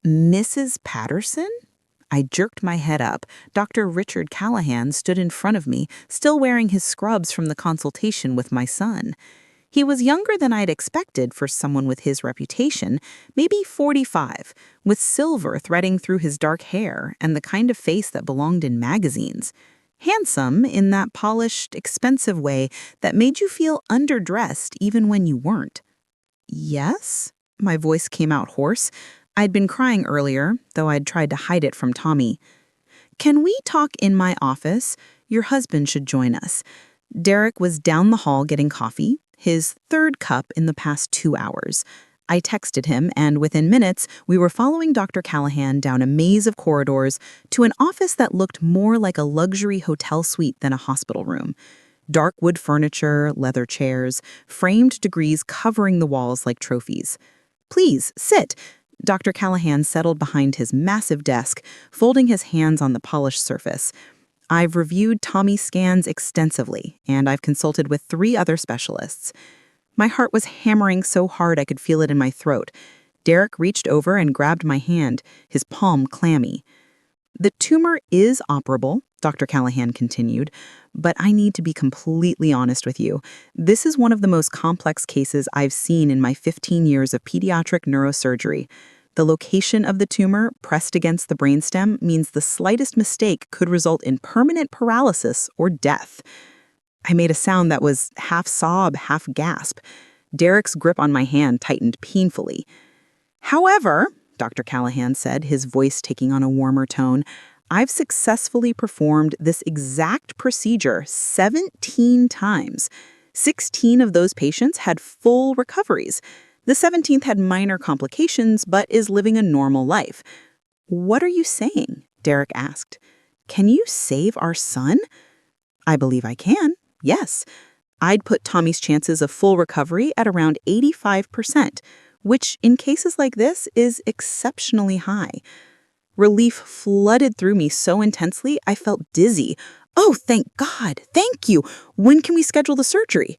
Mrs. Patterson? I jerked my head up. Dr. Richard Callahan stood in front of me, still wearing his scrubs from the consultation with my son. He was younger than I'd expected for someone with his reputation, maybe 45, with silver threading through his dark hair and the kind of face that belonged in magazines. Handsome in that polished, expensive way that made you feel underdressed even when you weren't. Yes? My voice came out hoarse. I'd been crying earlier, though I'd tried to hide it from Tommy. Can we talk in my office? Your husband should join us. Derek was down the hall getting coffee, his third cup in the past 2 hours. I texted him, and within minutes, we were following Dr. Callahan down a maze of corridors to an office that looked more like a luxury hotel suite than a hospital room. Dark wood furniture, leather chairs, framed degrees covering the walls like trophies. Please, sit. Dr. Callahan settled behind his massive desk, folding his hands on the polished surface. I've reviewed Tommy's scans extensively, and I've consulted with 3 other specialists. My heart was hammering so hard I could feel it in my throat. Derek reached over and grabbed my hand, his palm clammy. The tumor is operable, Dr. Callahan continued, but I need to be completely honest with you. This is one of the most complex cases I've seen in my 15 years of pediatric neurosurgery. The location of the tumor pressed against the brainstem means the slightest mistake could result in permanent paralysis or death. I made a sound that was half sob, half gasp. Derek's grip on my hand tightened painfully. However, Dr. Callahan said, his voice taking on a warmer tone, I've successfully performed this exact procedure 17 times. 16 of those patients had full recoveries. The 17th had minor complications, but is living a normal life. What are you saying? Derek asked. Can you save our son? I believe I can, yes. I'd put Tommy's chances of full recovery at around 85%, which in cases like this is exceptionally high. Relief flooded through me so intensely I felt dizzy. Oh, thank God, thank you. When can we schedule the surgery?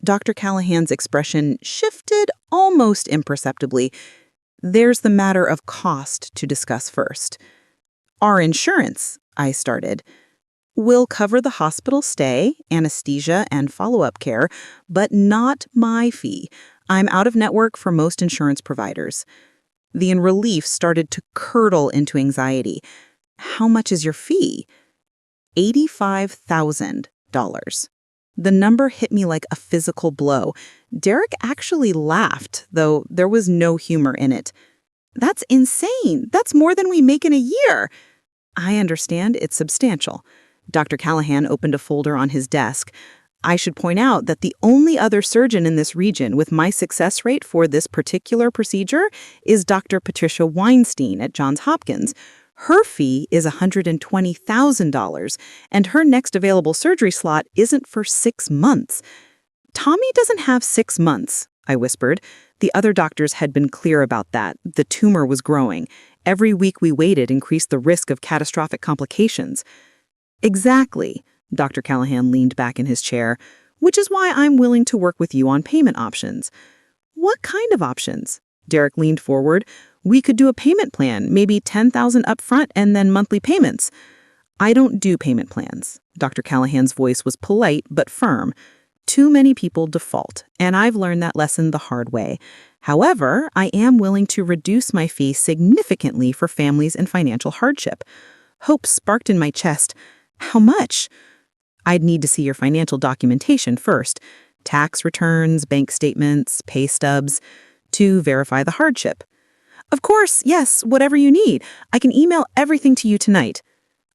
Dr. Callahan's expression shifted almost imperceptibly. There's the matter of cost to discuss first. Our insurance, I started, will cover the hospital stay, anesthesia, and follow-up care, but not my fee. I'm out of network for most insurance providers. The relief started to curdle into anxiety. How much is your fee? $85,000. The number hit me like a physical blow. Derek actually laughed, though there was no humor in it. That's insane. That's more than we make in a year. I understand it's substantial. Dr. Callahan opened a folder on his desk. I should point out that the only other surgeon in this region with my success rate for this particular procedure is Dr. Patricia Weinstein at Johns Hopkins. Her fee is $120,000, and her next available surgery slot isn't for 6 months. Tommy doesn't have 6 months, I whispered. The other doctors had been clear about that. The tumor was growing. Every week we waited increased the risk of catastrophic complications. Exactly. Dr. Callahan leaned back in his chair, which is why I'm willing to work with you on payment options. What kind of options? Derek leaned forward. We could do a payment plan, maybe $10,000 up front and then monthly payments. I don't do payment plans. Dr. Callahan's voice was polite but firm. Too many people default, and I've learned that lesson the hard way. However, I am willing to reduce my fee significantly for families in financial hardship. Hope sparked in my chest. How much? I'd need to see your financial documentation first. Tax returns, bank statements, pay stubs, to verify the hardship. Of course, yes, whatever you need. I can email everything to you tonight.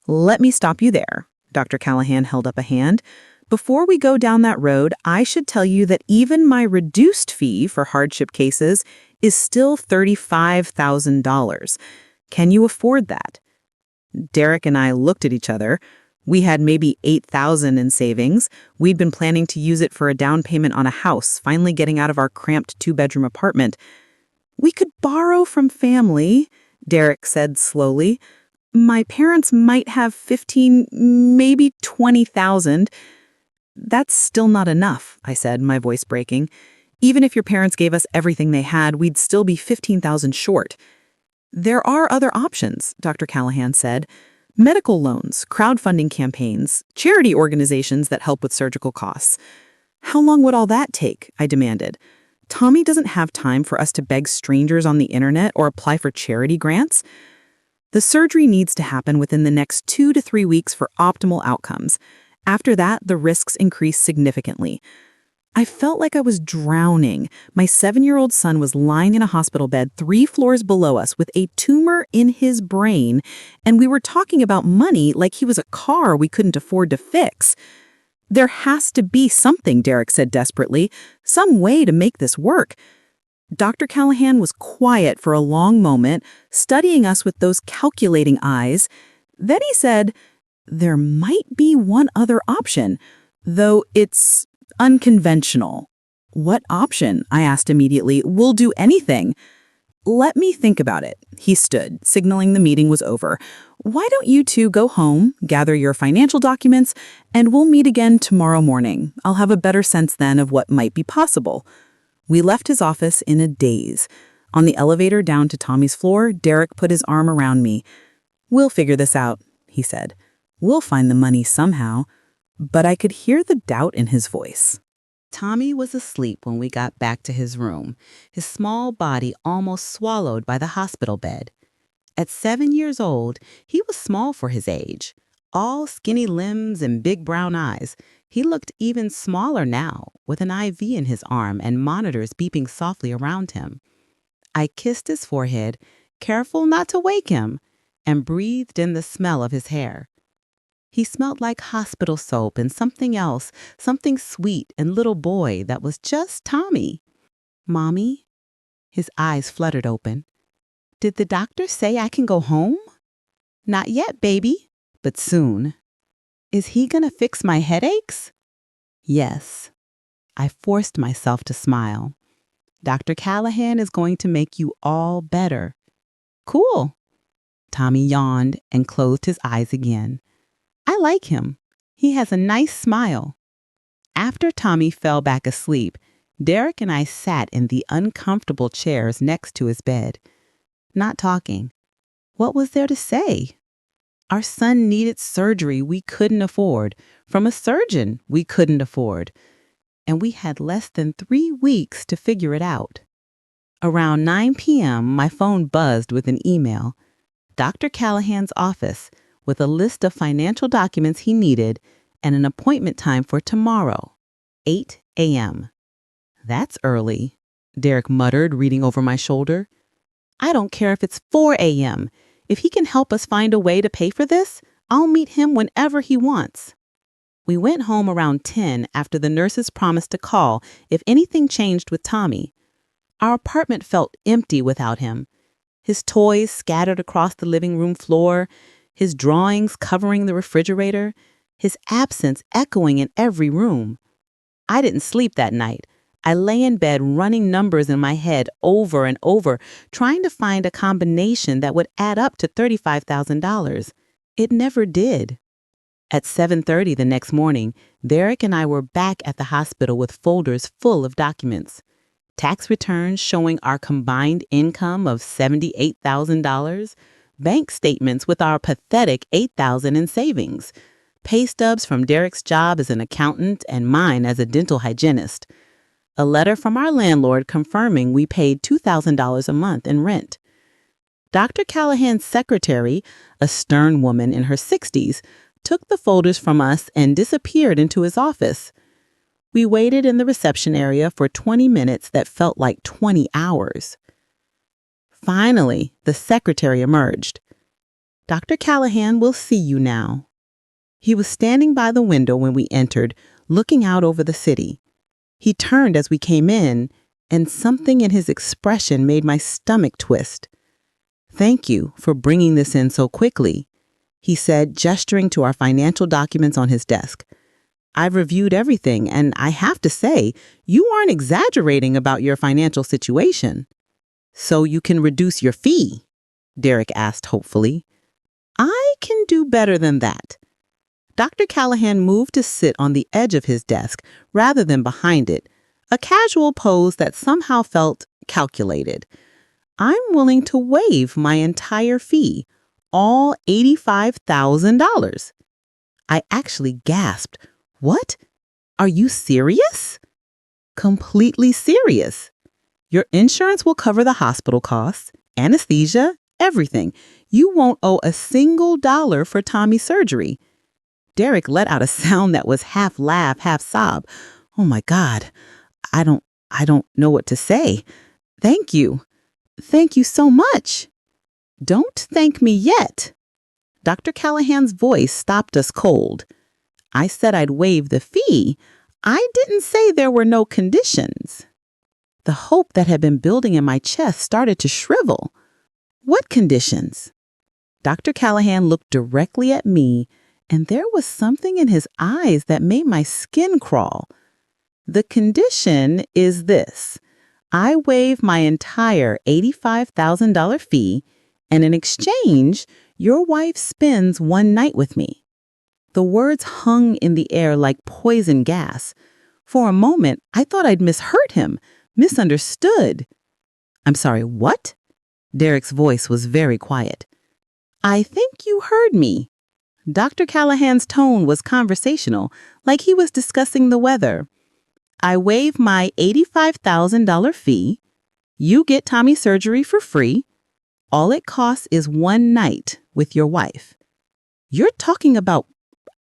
Let me stop you there. Dr. Callahan held up a hand. Before we go down that road, I should tell you that even my reduced fee for hardship cases is still $35,000. Can you afford that? Derek and I looked at each other. We had maybe $8,000 in savings. We'd been planning to use it for a down payment on a house, finally getting out of our cramped 2-bedroom apartment. We could borrow from family, Derek said slowly. My parents might have 15, maybe 20,000. That's still not enough, I said, my voice breaking. Even if your parents gave us everything they had, we'd still be 15,000 short. There are other options, Dr. Callahan said. Medical loans, crowdfunding campaigns, charity organizations that help with surgical costs. How long would all that take? I demanded. Tommy doesn't have time for us to beg strangers on the internet or apply for charity grants. The surgery needs to happen within the next 2 to 3 weeks for optimal outcomes. After that, the risks increase significantly. I felt like I was drowning. My 7-year-old son was lying in a hospital bed 3 floors below us with a tumor in his brain, and we were talking about money like he was a car we couldn't afford to fix. There has to be something, Derek said desperately, some way to make this work. Dr. Callahan was quiet for a long moment, studying us with those calculating eyes. Then he said, "There might be one other option, though it's unconventional." "What option?" I asked immediately. "We'll do anything." "Let me think about it." He stood, signaling the meeting was over. "Why don't you two go home, gather your financial documents, and we'll meet again tomorrow morning. I'll have a better sense then of what might be possible." We left his office in a daze. On the elevator down to Tommy's floor, Derek put his arm around me. "We'll figure this out," he said. "We'll find the money somehow." But I could hear the doubt in his voice. Tommy was asleep when we got back to his room, his small body almost swallowed by the hospital bed. At 7 years old, he was small for his age. All skinny limbs and big brown eyes. He looked even smaller now, with an IV in his arm and monitors beeping softly around him. I kissed his forehead, careful not to wake him, and breathed in the smell of his hair. He smelled like hospital soap and something else, something sweet and little boy that was just Tommy. "Mommy?" His eyes fluttered open. "Did the doctor say I can go home?" "Not yet, baby, but soon." "Is he gonna fix my headaches?" "Yes." I forced myself to smile. "Dr. Callahan is going to make you all better." "Cool." Tommy yawned and closed his eyes again. "I like him. He has a nice smile." After Tommy fell back asleep, Derek and I sat in the uncomfortable chairs next to his bed, not talking. What was there to say? Our son needed surgery we couldn't afford, from a surgeon we couldn't afford, and we had less than 3 weeks to figure it out. Around 9 p.m., my phone buzzed with an email. Dr. Callahan's office, with a list of financial documents he needed and an appointment time for tomorrow, 8 a.m. "That's early," Derek muttered, reading over my shoulder. "I don't care if it's 4 a.m. If he can help us find a way to pay for this, I'll meet him whenever he wants." We went home around 10 after the nurses promised to call if anything changed with Tommy. Our apartment felt empty without him. His toys scattered across the living room floor, his drawings covering the refrigerator, his absence echoing in every room. I didn't sleep that night. I lay in bed running numbers in my head over and over, trying to find a combination that would add up to $35,000. It never did. At 7:30 the next morning, Derek and I were back at the hospital with folders full of documents. Tax returns showing our combined income of $78,000, bank statements with our pathetic $8,000 in savings, pay stubs from Derek's job as an accountant and mine as a dental hygienist, a letter from our landlord confirming we paid $2,000 a month in rent. Dr. Callahan's secretary, a stern woman in her 60s, took the folders from us and disappeared into his office. We waited in the reception area for 20 minutes that felt like 20 hours. Finally, the secretary emerged. "Dr. Callahan will see you now." He was standing by the window when we entered, looking out over the city. He turned as we came in, and something in his expression made my stomach twist. "Thank you for bringing this in so quickly," he said, gesturing to our financial documents on his desk. "I've reviewed everything, and I have to say, you aren't exaggerating about your financial situation." "So you can reduce your fee?" Derek asked hopefully. "I can do better than that." Dr. Callahan moved to sit on the edge of his desk rather than behind it, a casual pose that somehow felt calculated. I'm willing to waive my entire fee, all $85,000. I actually gasped. What? Are you serious? Completely serious. Your insurance will cover the hospital costs, anesthesia, everything. You won't owe a single dollar for Tommy's surgery. Derek let out a sound that was half laugh, half sob. Oh my God. I don't know what to say. Thank you. Thank you so much. Don't thank me yet. Dr. Callahan's voice stopped us cold. I said I'd waive the fee. I didn't say there were no conditions. The hope that had been building in my chest started to shrivel. What conditions? Dr. Callahan looked directly at me, and there was something in his eyes that made my skin crawl. The condition is this. I waive my entire $85,000 fee, and in exchange, your wife spends one night with me. The words hung in the air like poison gas. For a moment, I thought I'd misheard him, misunderstood. I'm sorry, what? Derek's voice was very quiet. I think you heard me. Dr. Callahan's tone was conversational, like he was discussing the weather. I waive my $85,000 fee. You get Tommy's surgery for free. All it costs is one night with your wife. You're talking about...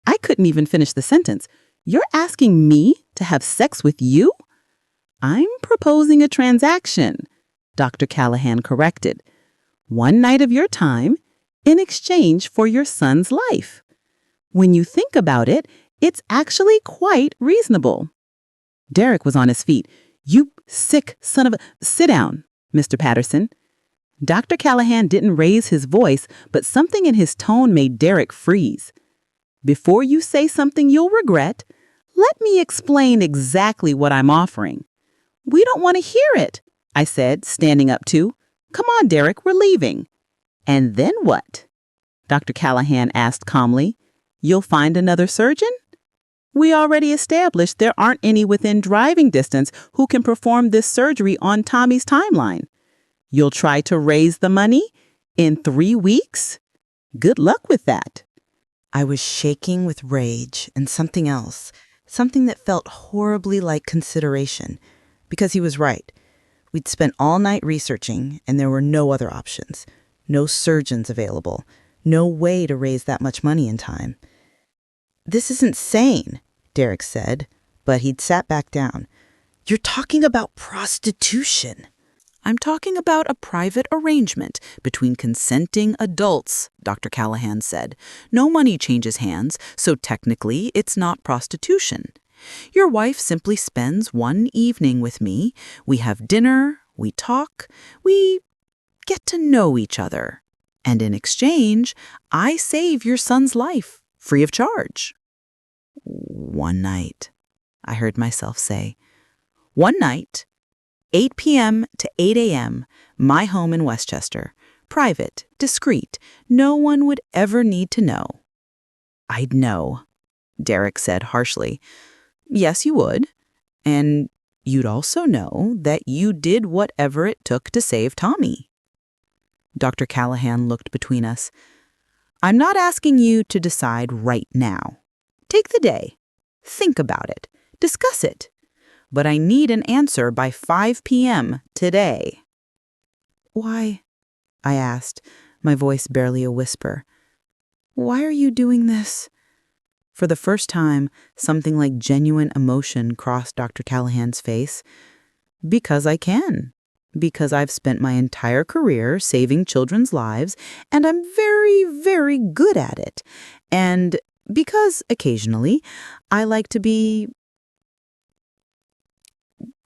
I couldn't even finish the sentence. You're asking me to have sex with you? I'm proposing a transaction, Dr. Callahan corrected. One night of your time in exchange for your son's life. When you think about it, it's actually quite reasonable. Derek was on his feet. You sick son of a... Sit down, Mr. Patterson. Dr. Callahan didn't raise his voice, but something in his tone made Derek freeze. Before you say something you'll regret, let me explain exactly what I'm offering. We don't want to hear it, I said, standing up too. Come on, Derek, we're leaving. And then what? Dr. Callahan asked calmly. You'll find another surgeon? We already established there aren't any within driving distance who can perform this surgery on Tommy's timeline. You'll try to raise the money in 3 weeks? Good luck with that. I was shaking with rage and something else, something that felt horribly like consideration, because he was right. We'd spent all night researching, and there were no other options, no surgeons available, no way to raise that much money in time. This isn't sane, Derek said, but he'd sat back down. You're talking about prostitution. I'm talking about a private arrangement between consenting adults, Dr. Callahan said. No money changes hands, so technically it's not prostitution. Your wife simply spends one evening with me. We have dinner, we talk, we get to know each other. And in exchange, I save your son's life, free of charge. One night, I heard myself say. One night. 8 p.m. to 8 a.m., my home in Westchester. Private, discreet, no one would ever need to know. I'd know, Derek said harshly. Yes, you would. And you'd also know that you did whatever it took to save Tommy. Dr. Callahan looked between us. I'm not asking you to decide right now. Take the day. Think about it. Discuss it. But I need an answer by 5 p.m. today. Why? I asked, my voice barely a whisper. Why are you doing this? For the first time, something like genuine emotion crossed Dr. Callahan's face. Because I can. Because I've spent my entire career saving children's lives, and I'm very, very good at it. And because occasionally I like to be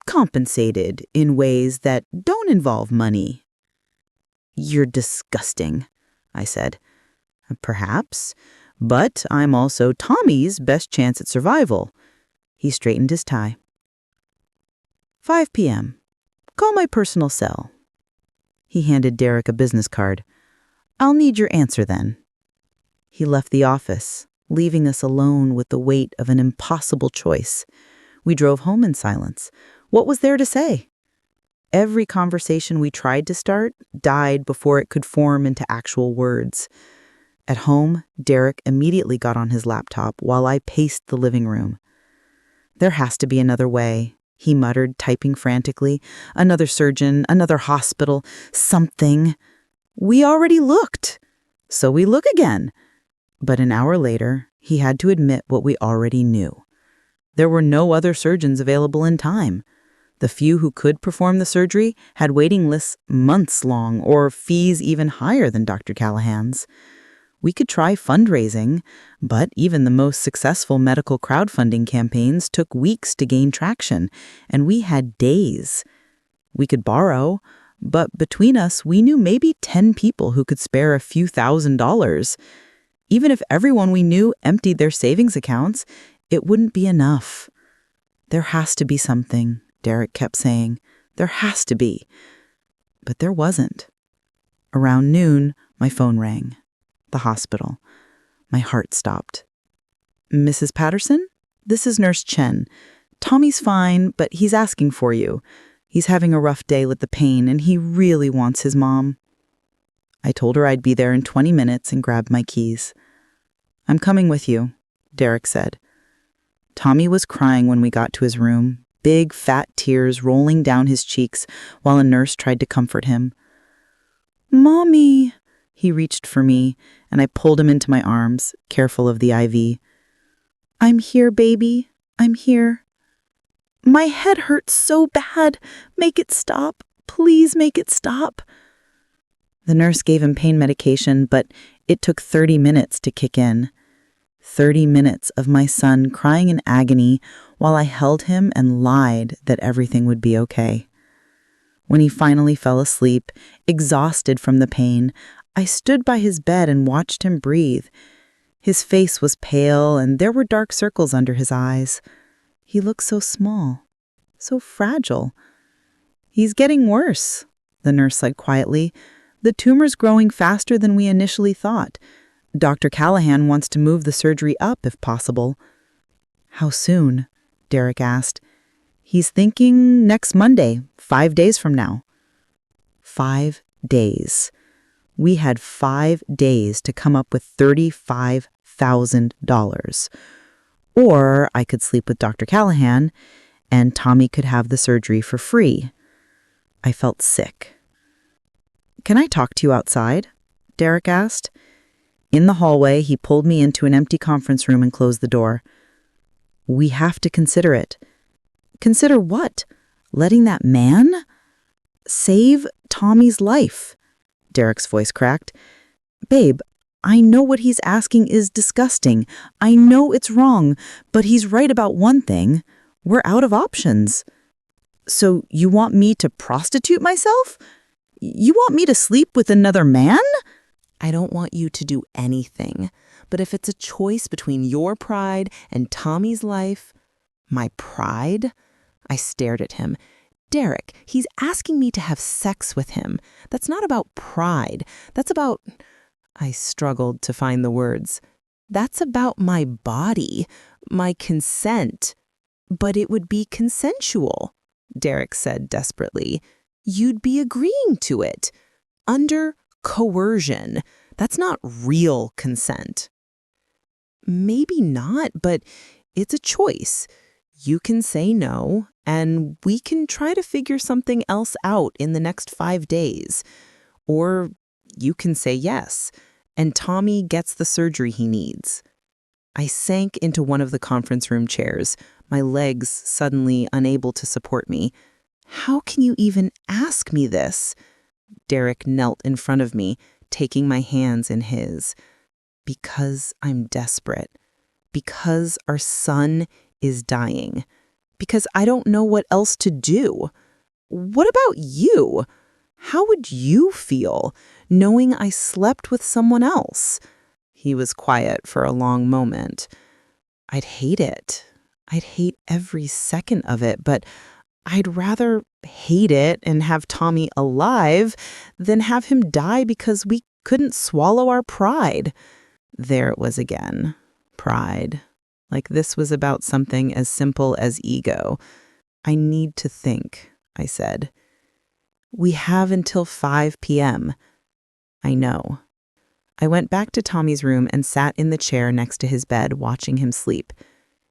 compensated in ways that don't involve money. You're disgusting, I said. Perhaps, but I'm also Tommy's best chance at survival. He straightened his tie. 5 p.m. Call my personal cell. He handed Derek a business card. I'll need your answer then. He left the office, leaving us alone with the weight of an impossible choice. We drove home in silence. What was there to say? Every conversation we tried to start died before it could form into actual words. At home, Derek immediately got on his laptop while I paced the living room. "There has to be another way," he muttered, typing frantically. "Another surgeon, another hospital, something. We already looked. So we look again." But an hour later, he had to admit what we already knew. There were no other surgeons available in time. The few who could perform the surgery had waiting lists months long or fees even higher than Dr. Callahan's. We could try fundraising, but even the most successful medical crowdfunding campaigns took weeks to gain traction, and we had days. We could borrow, but between us, we knew maybe 10 people who could spare a few $1,000s. Even if everyone we knew emptied their savings accounts, it wouldn't be enough. "There has to be something," Derek kept saying. "There has to be." But there wasn't. Around noon, my phone rang. The hospital. My heart stopped. "Mrs. Patterson? This is Nurse Chen. Tommy's fine, but he's asking for you. He's having a rough day with the pain, and he really wants his mom." I told her I'd be there in 20 minutes and grabbed my keys. "I'm coming with you," Derek said. Tommy was crying when we got to his room, big fat tears rolling down his cheeks while a nurse tried to comfort him. "Mommy!" He reached for me, and I pulled him into my arms, careful of the IV. "I'm here, baby. I'm here." "My head hurts so bad. Make it stop. Please make it stop." The nurse gave him pain medication, but it took 30 minutes to kick in. 30 minutes of my son crying in agony while I held him and lied that everything would be okay. When he finally fell asleep, exhausted from the pain, I stood by his bed and watched him breathe. His face was pale, and there were dark circles under his eyes. He looked so small, so fragile. "He's getting worse," the nurse said quietly. "The tumor's growing faster than we initially thought. Dr. Callahan wants to move the surgery up if possible." "How soon?" Derek asked. "He's thinking next Monday, 5 days from now." 5 days. We had 5 days to come up with $35,000. Or I could sleep with Dr. Callahan, and Tommy could have the surgery for free. I felt sick. "Can I talk to you outside?" Derek asked. In the hallway, he pulled me into an empty conference room and closed the door. "We have to consider it." "Consider what? Letting that man?" "Save Tommy's life." Derek's voice cracked. "Babe, I know what he's asking is disgusting. I know it's wrong, but he's right about one thing. We're out of options." "So you want me to prostitute myself? You want me to sleep with another man?" "I don't want you to do anything, but if it's a choice between your pride and Tommy's life—" "My pride?" I stared at him. "Derek, he's asking me to have sex with him. That's not about pride. That's about—" I struggled to find the words. "That's about my body, my consent." "But it would be consensual," Derek said desperately. "You'd be agreeing to it. Under coercion. That's not real consent." "Maybe not, but it's a choice. You can say no, and we can try to figure something else out in the next 5 days. Or you can say yes, and Tommy gets the surgery he needs." I sank into one of the conference room chairs, my legs suddenly unable to support me. "How can you even ask me this?" Derek knelt in front of me, taking my hands in his. "Because I'm desperate. Because our son is dying. Because I don't know what else to do. What about you? How would you feel knowing I slept with someone else?" He was quiet for a long moment. "I'd hate it. I'd hate every second of it, but I'd rather hate it and have Tommy alive than have him die because we couldn't swallow our pride." There it was again. Pride. Like this was about something as simple as ego. "I need to think," I said. We have until 5 p.m. I know. I went back to Tommy's room and sat in the chair next to his bed, watching him sleep.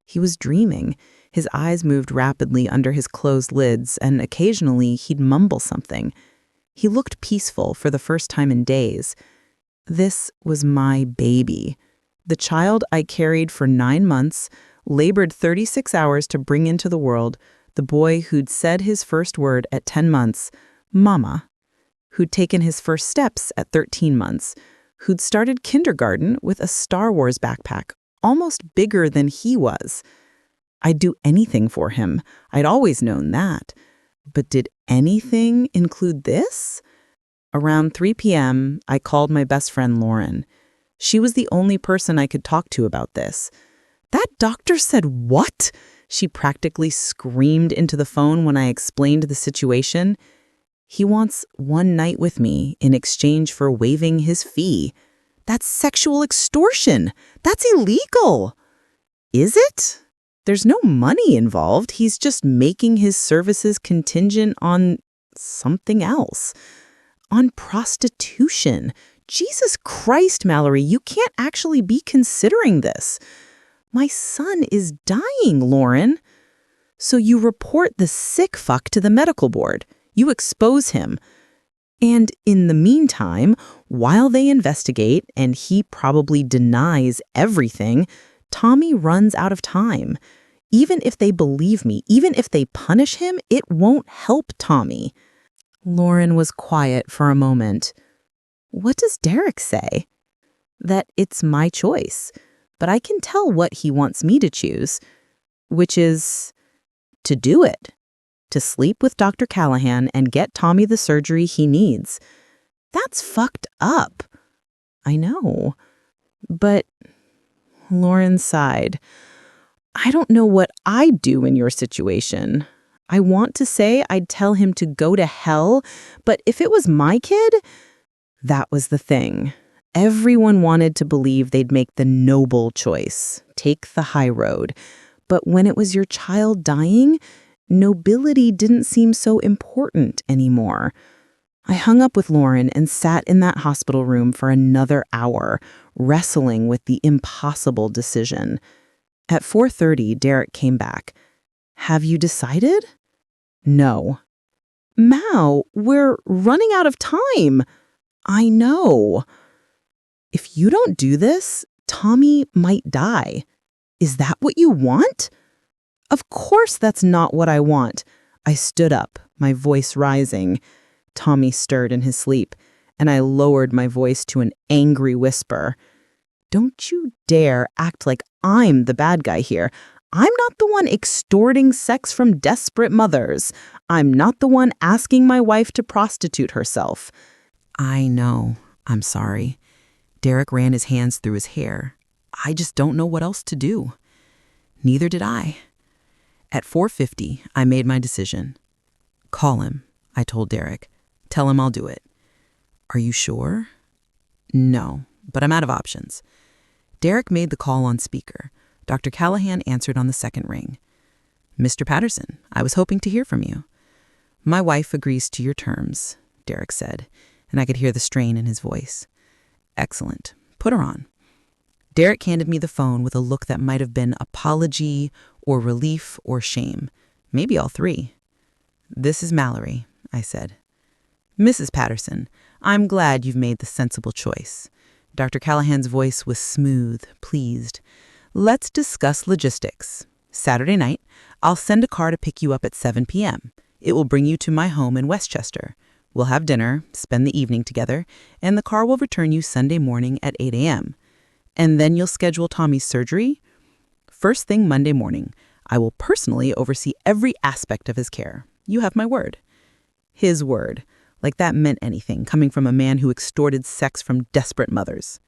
He was dreaming. His eyes moved rapidly under his closed lids, and occasionally he'd mumble something. He looked peaceful for the first time in days. This was my baby. The child I carried for 9 months, labored 36 hours to bring into the world, the boy who'd said his first word at 10 months, Mama, who'd taken his first steps at 13 months, who'd started kindergarten with a Star Wars backpack, almost bigger than he was. I'd do anything for him. I'd always known that. But did anything include this? Around 3 p.m., I called my best friend Lauren. She was the only person I could talk to about this. That doctor said what? She practically screamed into the phone when I explained the situation. He wants 1 night with me in exchange for waiving his fee. That's sexual extortion. That's illegal. Is it? There's no money involved. He's just making his services contingent on something else. On prostitution. Jesus Christ, Mallory, you can't actually be considering this. My son is dying, Lauren. So you report the sick fuck to the medical board. You expose him. And in the meantime, while they investigate, and he probably denies everything, Tommy runs out of time. Even if they believe me, even if they punish him, it won't help Tommy. Lauren was quiet for a moment. What does Derek say? That it's my choice, but I can tell what he wants me to choose, which is to do it. To sleep with Dr. Callahan and get Tommy the surgery he needs. That's fucked up. I know. But Lauren sighed. I don't know what I'd do in your situation. I want to say I'd tell him to go to hell, but if it was my kid, that was the thing. Everyone wanted to believe they'd make the noble choice, take the high road. But when it was your child dying, nobility didn't seem so important anymore. I hung up with Lauren and sat in that hospital room for another hour, wrestling with the impossible decision. At 4:30, Derek came back. Have you decided? No. Mao, we're running out of time. I know. If you don't do this, Tommy might die. Is that what you want? Of course that's not what I want. I stood up, my voice rising. Tommy stirred in his sleep, and I lowered my voice to an angry whisper. Don't you dare act like I'm the bad guy here. I'm not the one extorting sex from desperate mothers. I'm not the one asking my wife to prostitute herself. I know. I'm sorry. Derek ran his hands through his hair. I just don't know what else to do. Neither did I. At 4:50, I made my decision. Call him, I told Derek. Tell him I'll do it. Are you sure? No, but I'm out of options. Derek made the call on speaker. Dr. Callahan answered on the second ring. Mr. Patterson, I was hoping to hear from you. My wife agrees to your terms, Derek said, and I could hear the strain in his voice. Excellent. Put her on. Derek handed me the phone with a look that might have been apology or relief or shame. Maybe all three. This is Mallory, I said. Mrs. Patterson, I'm glad you've made the sensible choice. Dr. Callahan's voice was smooth, pleased. Let's discuss logistics. Saturday night, I'll send a car to pick you up at 7 p.m. It will bring you to my home in Westchester. We'll have dinner, spend the evening together, and the car will return you Sunday morning at 8 a.m. And then you'll schedule Tommy's surgery. First thing Monday morning, I will personally oversee every aspect of his care. You have my word. His word. Like that meant anything, coming from a man who extorted sex from desperate mothers.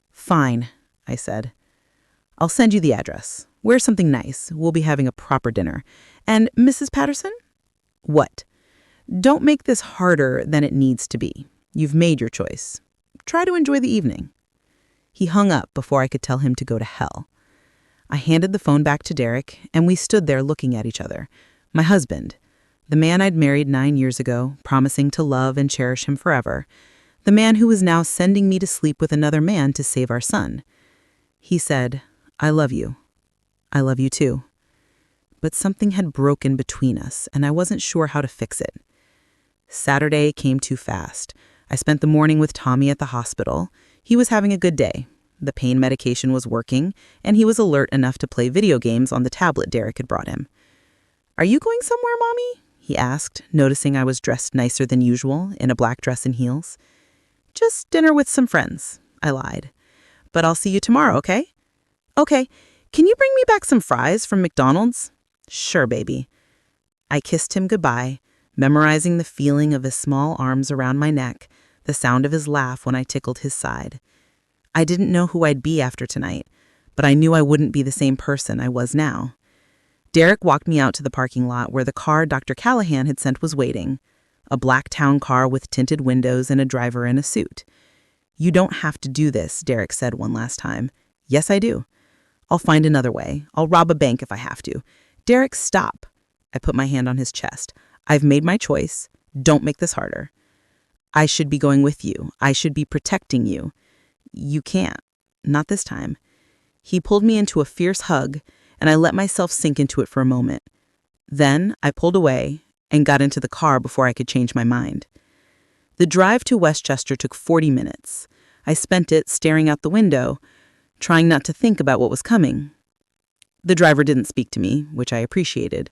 Fine, I said. I'll send you the address. Wear something nice. We'll be having a proper dinner. And Mrs. Patterson? What? Don't make this harder than it needs to be. You've made your choice. Try to enjoy the evening. He hung up before I could tell him to go to hell. I handed the phone back to Derek, and we stood there looking at each other. My husband. The man I'd married 9 years ago, promising to love and cherish him forever. The man who was now sending me to sleep with another man to save our son. He said, "I love you. I love you too." But something had broken between us, and I wasn't sure how to fix it. Saturday came too fast. I spent the morning with Tommy at the hospital. He was having a good day. The pain medication was working, and he was alert enough to play video games on the tablet Derek had brought him. "Are you going somewhere, Mommy?" he asked, noticing I was dressed nicer than usual, in a black dress and heels. "Just dinner with some friends," I lied. "But I'll see you tomorrow, okay?" "Okay. Can you bring me back some fries from McDonald's?" "Sure, baby." I kissed him goodbye, memorizing the feeling of his small arms around my neck, the sound of his laugh when I tickled his side. I didn't know who I'd be after tonight, but I knew I wouldn't be the same person I was now. Derek walked me out to the parking lot where the car Dr. Callahan had sent was waiting, a black town car with tinted windows and a driver in a suit. "You don't have to do this," Derek said one last time. "Yes, I do. I'll find another way. I'll rob a bank if I have to." "Derek, stop." I put my hand on his chest. "I've made my choice. Don't make this harder. I should be going with you. I should be protecting you." "You can't. Not this time." He pulled me into a fierce hug, and I let myself sink into it for a moment. Then I pulled away and got into the car before I could change my mind. The drive to Westchester took 40 minutes. I spent it staring out the window, trying not to think about what was coming. The driver didn't speak to me, which I appreciated.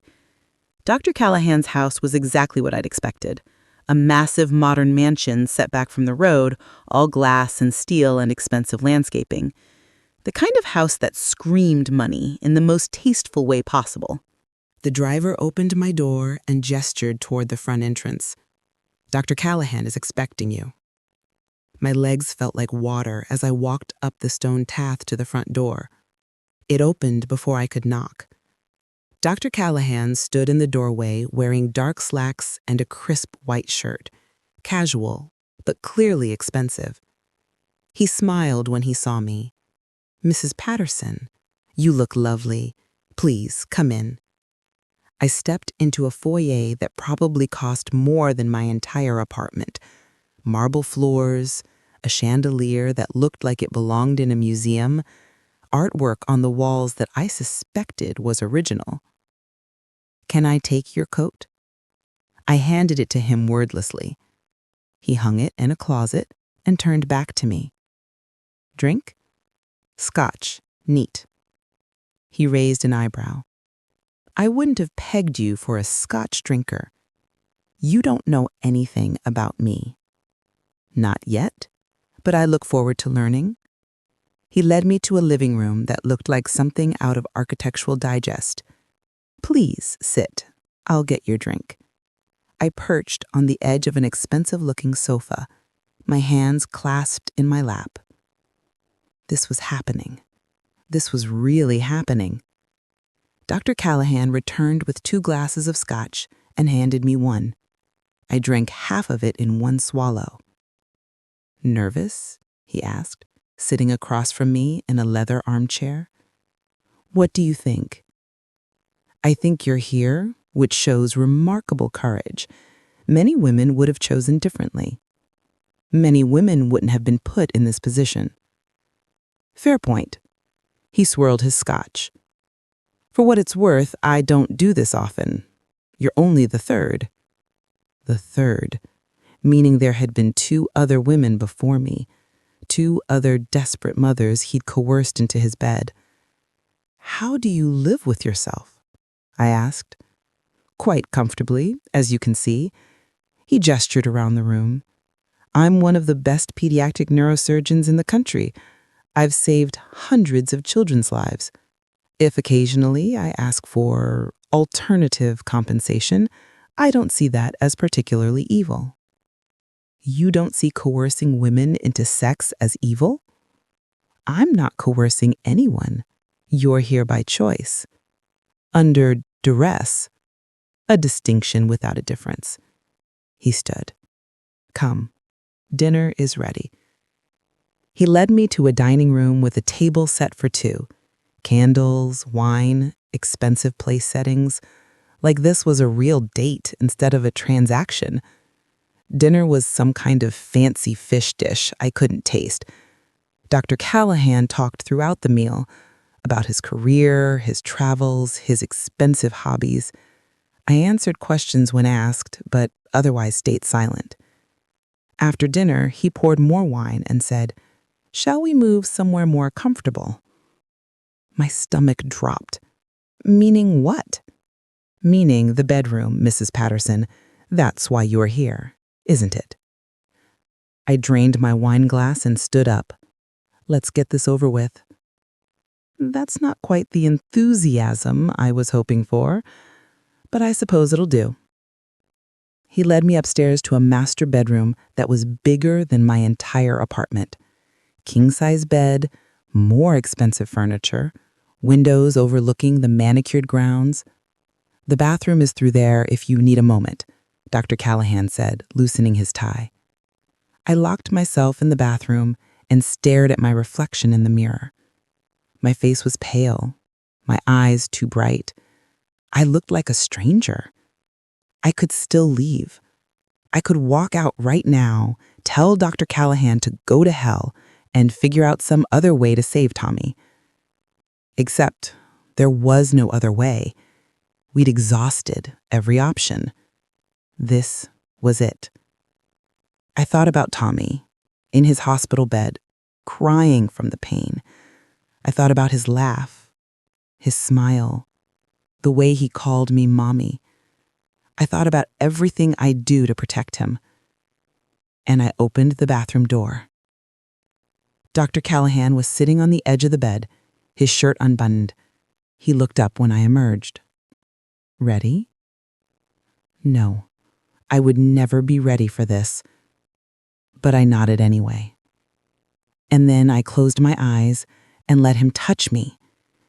Dr. Callahan's house was exactly what I'd expected. A massive modern mansion set back from the road, all glass and steel and expensive landscaping. The kind of house that screamed money in the most tasteful way possible. The driver opened my door and gestured toward the front entrance. "Dr. Callahan is expecting you." My legs felt like water as I walked up the stone path to the front door. It opened before I could knock. Dr. Callahan stood in the doorway wearing dark slacks and a crisp white shirt, casual, but clearly expensive. He smiled when he saw me. "Mrs. Patterson, you look lovely. Please, come in." I stepped into a foyer that probably cost more than my entire apartment. Marble floors, a chandelier that looked like it belonged in a museum, artwork on the walls that I suspected was original. "Can I take your coat?" I handed it to him wordlessly. He hung it in a closet and turned back to me. "Drink?" "Scotch. Neat." He raised an eyebrow. "I wouldn't have pegged you for a Scotch drinker. You don't know anything about me." "Not yet, but I look forward to learning." He led me to a living room that looked like something out of Architectural Digest. "Please sit. I'll get your drink." I perched on the edge of an expensive-looking sofa, my hands clasped in my lap. This was happening. This was really happening. Dr. Callahan returned with 2 glasses of scotch and handed me one. I drank half of it in one swallow. "Nervous?" he asked, sitting across from me in a leather armchair. "What do you think?" "I think you're here, which shows remarkable courage. Many women would have chosen differently. Many women wouldn't have been put in this position." "Fair point." He swirled his scotch. "For what it's worth, I don't do this often. You're only the third." The third, meaning there had been 2 other women before me, 2 other desperate mothers he'd coerced into his bed. "How do you live with yourself?" I asked. "Quite comfortably, as you can see." He gestured around the room. "I'm one of the best pediatric neurosurgeons in the country. I've saved hundreds of children's lives. If occasionally I ask for alternative compensation, I don't see that as particularly evil." "You don't see coercing women into sex as evil?" "I'm not coercing anyone. You're here by choice. Under duress. A distinction without a difference." He stood. "Come. Dinner is ready." He led me to a dining room with a table set for 2. Candles, wine, expensive place settings, like this was a real date instead of a transaction. Dinner was some kind of fancy fish dish I couldn't taste. Dr. Callahan talked throughout the meal about his career, his travels, his expensive hobbies. I answered questions when asked, but otherwise stayed silent. After dinner, he poured more wine and said, "Shall we move somewhere more comfortable?" My stomach dropped. Meaning what? Meaning the bedroom, Mrs. Patterson. That's why you're here, isn't it? I drained my wine glass and stood up. Let's get this over with. That's not quite the enthusiasm I was hoping for, but I suppose it'll do. He led me upstairs to a master bedroom that was bigger than my entire apartment. King-size bed, more expensive furniture, windows overlooking the manicured grounds. The bathroom is through there if you need a moment, Dr. Callahan said, loosening his tie. I locked myself in the bathroom and stared at my reflection in the mirror. My face was pale, my eyes too bright. I looked like a stranger. I could still leave. I could walk out right now, tell Dr. Callahan to go to hell, and figure out some other way to save Tommy. Except there was no other way. We'd exhausted every option. This was it. I thought about Tommy, in his hospital bed, crying from the pain. I thought about his laugh, his smile, the way he called me mommy. I thought about everything I'd do to protect him. And I opened the bathroom door. Dr. Callahan was sitting on the edge of the bed, his shirt unbuttoned. He looked up when I emerged. Ready? No, I would never be ready for this. But I nodded anyway. And then I closed my eyes and let him touch me,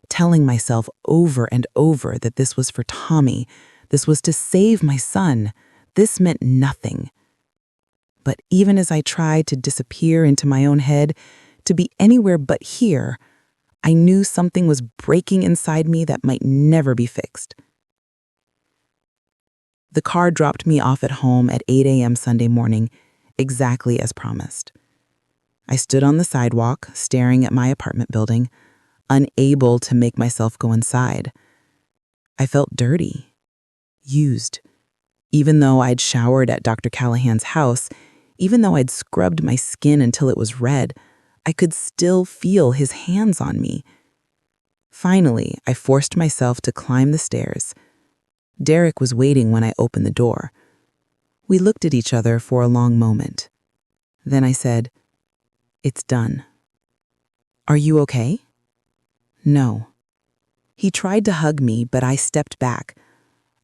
telling myself over and over that this was for Tommy. This was to save my son. This meant nothing. But even as I tried to disappear into my own head, to be anywhere but here, I knew something was breaking inside me that might never be fixed. The car dropped me off at home at 8 a.m. Sunday morning, exactly as promised. I stood on the sidewalk, staring at my apartment building, unable to make myself go inside. I felt dirty, used. Even though I'd showered at Dr. Callahan's house, even though I'd scrubbed my skin until it was red, I could still feel his hands on me. Finally, I forced myself to climb the stairs. Derek was waiting when I opened the door. We looked at each other for a long moment. Then I said, "It's done." "Are you okay?" "No." He tried to hug me, but I stepped back.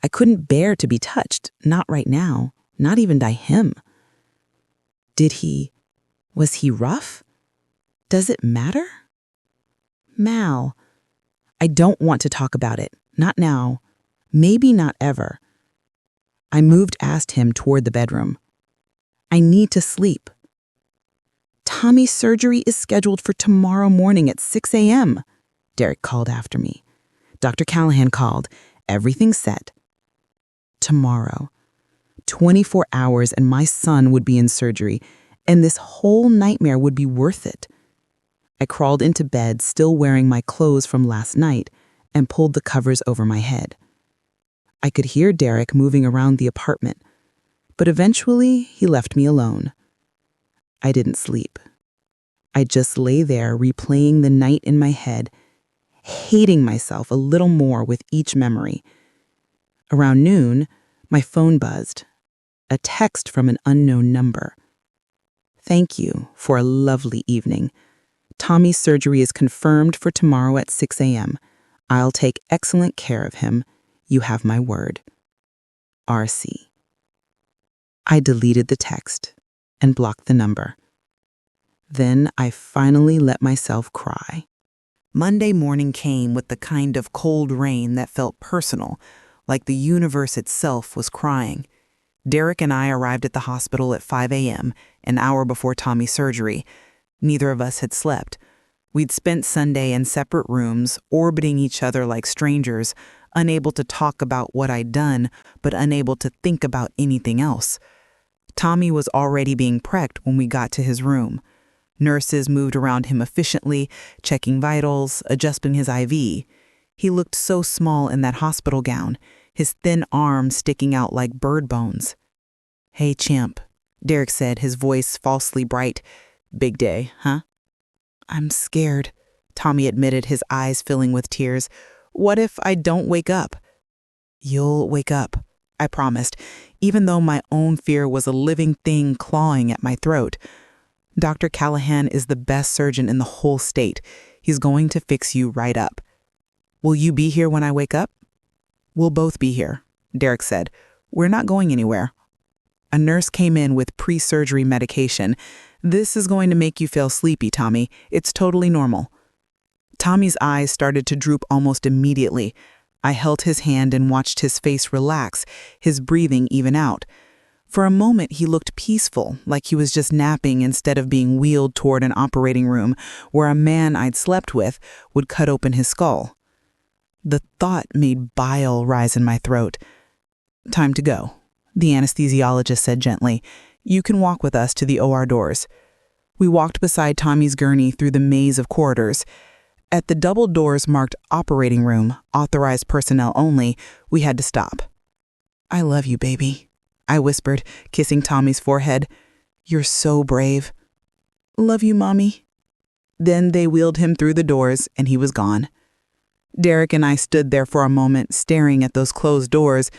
I couldn't bear to be touched, not right now, not even by him. Was he rough? Does it matter? Mal, I don't want to talk about it, not now, maybe not ever. I moved past him toward the bedroom. I need to sleep. Tommy's surgery is scheduled for tomorrow morning at 6 a.m., Derek called after me. Dr. Callahan called. Everything's set. Tomorrow. 24 hours and my son would be in surgery, and this whole nightmare would be worth it. I crawled into bed, still wearing my clothes from last night, and pulled the covers over my head. I could hear Derek moving around the apartment, but eventually he left me alone. I didn't sleep. I just lay there replaying the night in my head, hating myself a little more with each memory. Around noon, my phone buzzed. A text from an unknown number. "Thank you for a lovely evening. Tommy's surgery is confirmed for tomorrow at 6 a.m. I'll take excellent care of him. You have my word. RC." I deleted the text and blocked the number. Then I finally let myself cry. Monday morning came with the kind of cold rain that felt personal, like the universe itself was crying. Derek and I arrived at the hospital at 5 a.m., an hour before Tommy's surgery. Neither of us had slept. We'd spent Sunday in separate rooms, orbiting each other like strangers, unable to talk about what I'd done, but unable to think about anything else. Tommy was already being prepped when we got to his room. Nurses moved around him efficiently, checking vitals, adjusting his IV. He looked so small in that hospital gown, his thin arms sticking out like bird bones. "Hey, champ," Derek said, his voice falsely bright. "Big day, huh?" "I'm scared," Tommy admitted, his eyes filling with tears. "What if I don't wake up?" "You'll wake up," I promised, even though my own fear was a living thing clawing at my throat. "Dr. Callahan is the best surgeon in the whole state. He's going to fix you right up." "Will you be here when I wake up?" "We'll both be here," Derek said. "We're not going anywhere." A nurse came in with pre-surgery medication. "This is going to make you feel sleepy, Tommy. It's totally normal." Tommy's eyes started to droop almost immediately. I held his hand and watched his face relax, his breathing even out. For a moment, he looked peaceful, like he was just napping instead of being wheeled toward an operating room where a man I'd slept with would cut open his skull. The thought made bile rise in my throat. "Time to go," the anesthesiologist said gently. "You can walk with us to the OR doors." We walked beside Tommy's gurney through the maze of corridors. At the double doors marked operating room, authorized personnel only, we had to stop. "I love you, baby," I whispered, kissing Tommy's forehead. "You're so brave." "Love you, Mommy." Then they wheeled him through the doors and he was gone. Derek and I stood there for a moment, staring at those closed doors.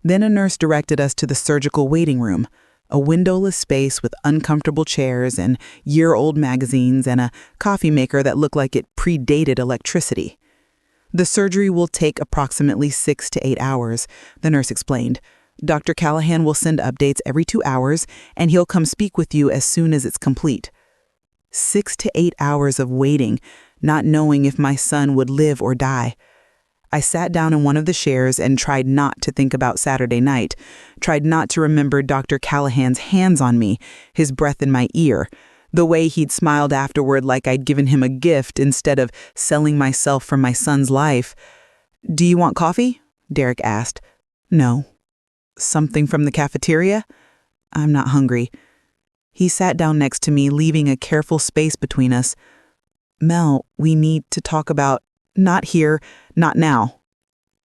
Then a nurse directed us to the surgical waiting room, a windowless space with uncomfortable chairs and year-old magazines and a coffee maker that looked like it predated electricity. "The surgery will take approximately 6 to 8 hours, the nurse explained. "Dr. Callahan will send updates every 2 hours, and he'll come speak with you as soon as it's complete." 6 to 8 hours of waiting, not knowing if my son would live or die. I sat down in one of the chairs and tried not to think about Saturday night, tried not to remember Dr. Callahan's hands on me, his breath in my ear, the way he'd smiled afterward like I'd given him a gift instead of selling myself for my son's life. "Do you want coffee?" Derek asked. "No." "Something from the cafeteria?" "I'm not hungry." He sat down next to me, leaving a careful space between us. "Mel, we need to talk about, not here, not now."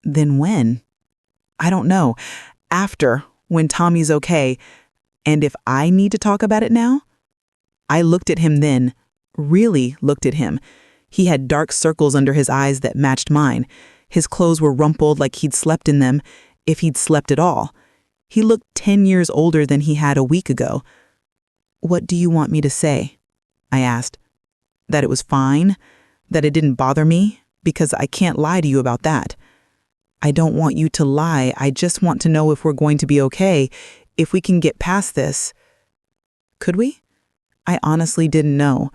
"Then when?" "I don't know. After, when Tommy's okay. And if I need to talk about it now?" I looked at him then, really looked at him. He had dark circles under his eyes that matched mine. His clothes were rumpled like he'd slept in them, if he'd slept at all. He looked 10 years older than he had a week ago. "What do you want me to say?" I asked. "That it was fine? That it didn't bother me? Because I can't lie to you about that." "I don't want you to lie. I just want to know if we're going to be okay, if we can get past this." Could we? I honestly didn't know.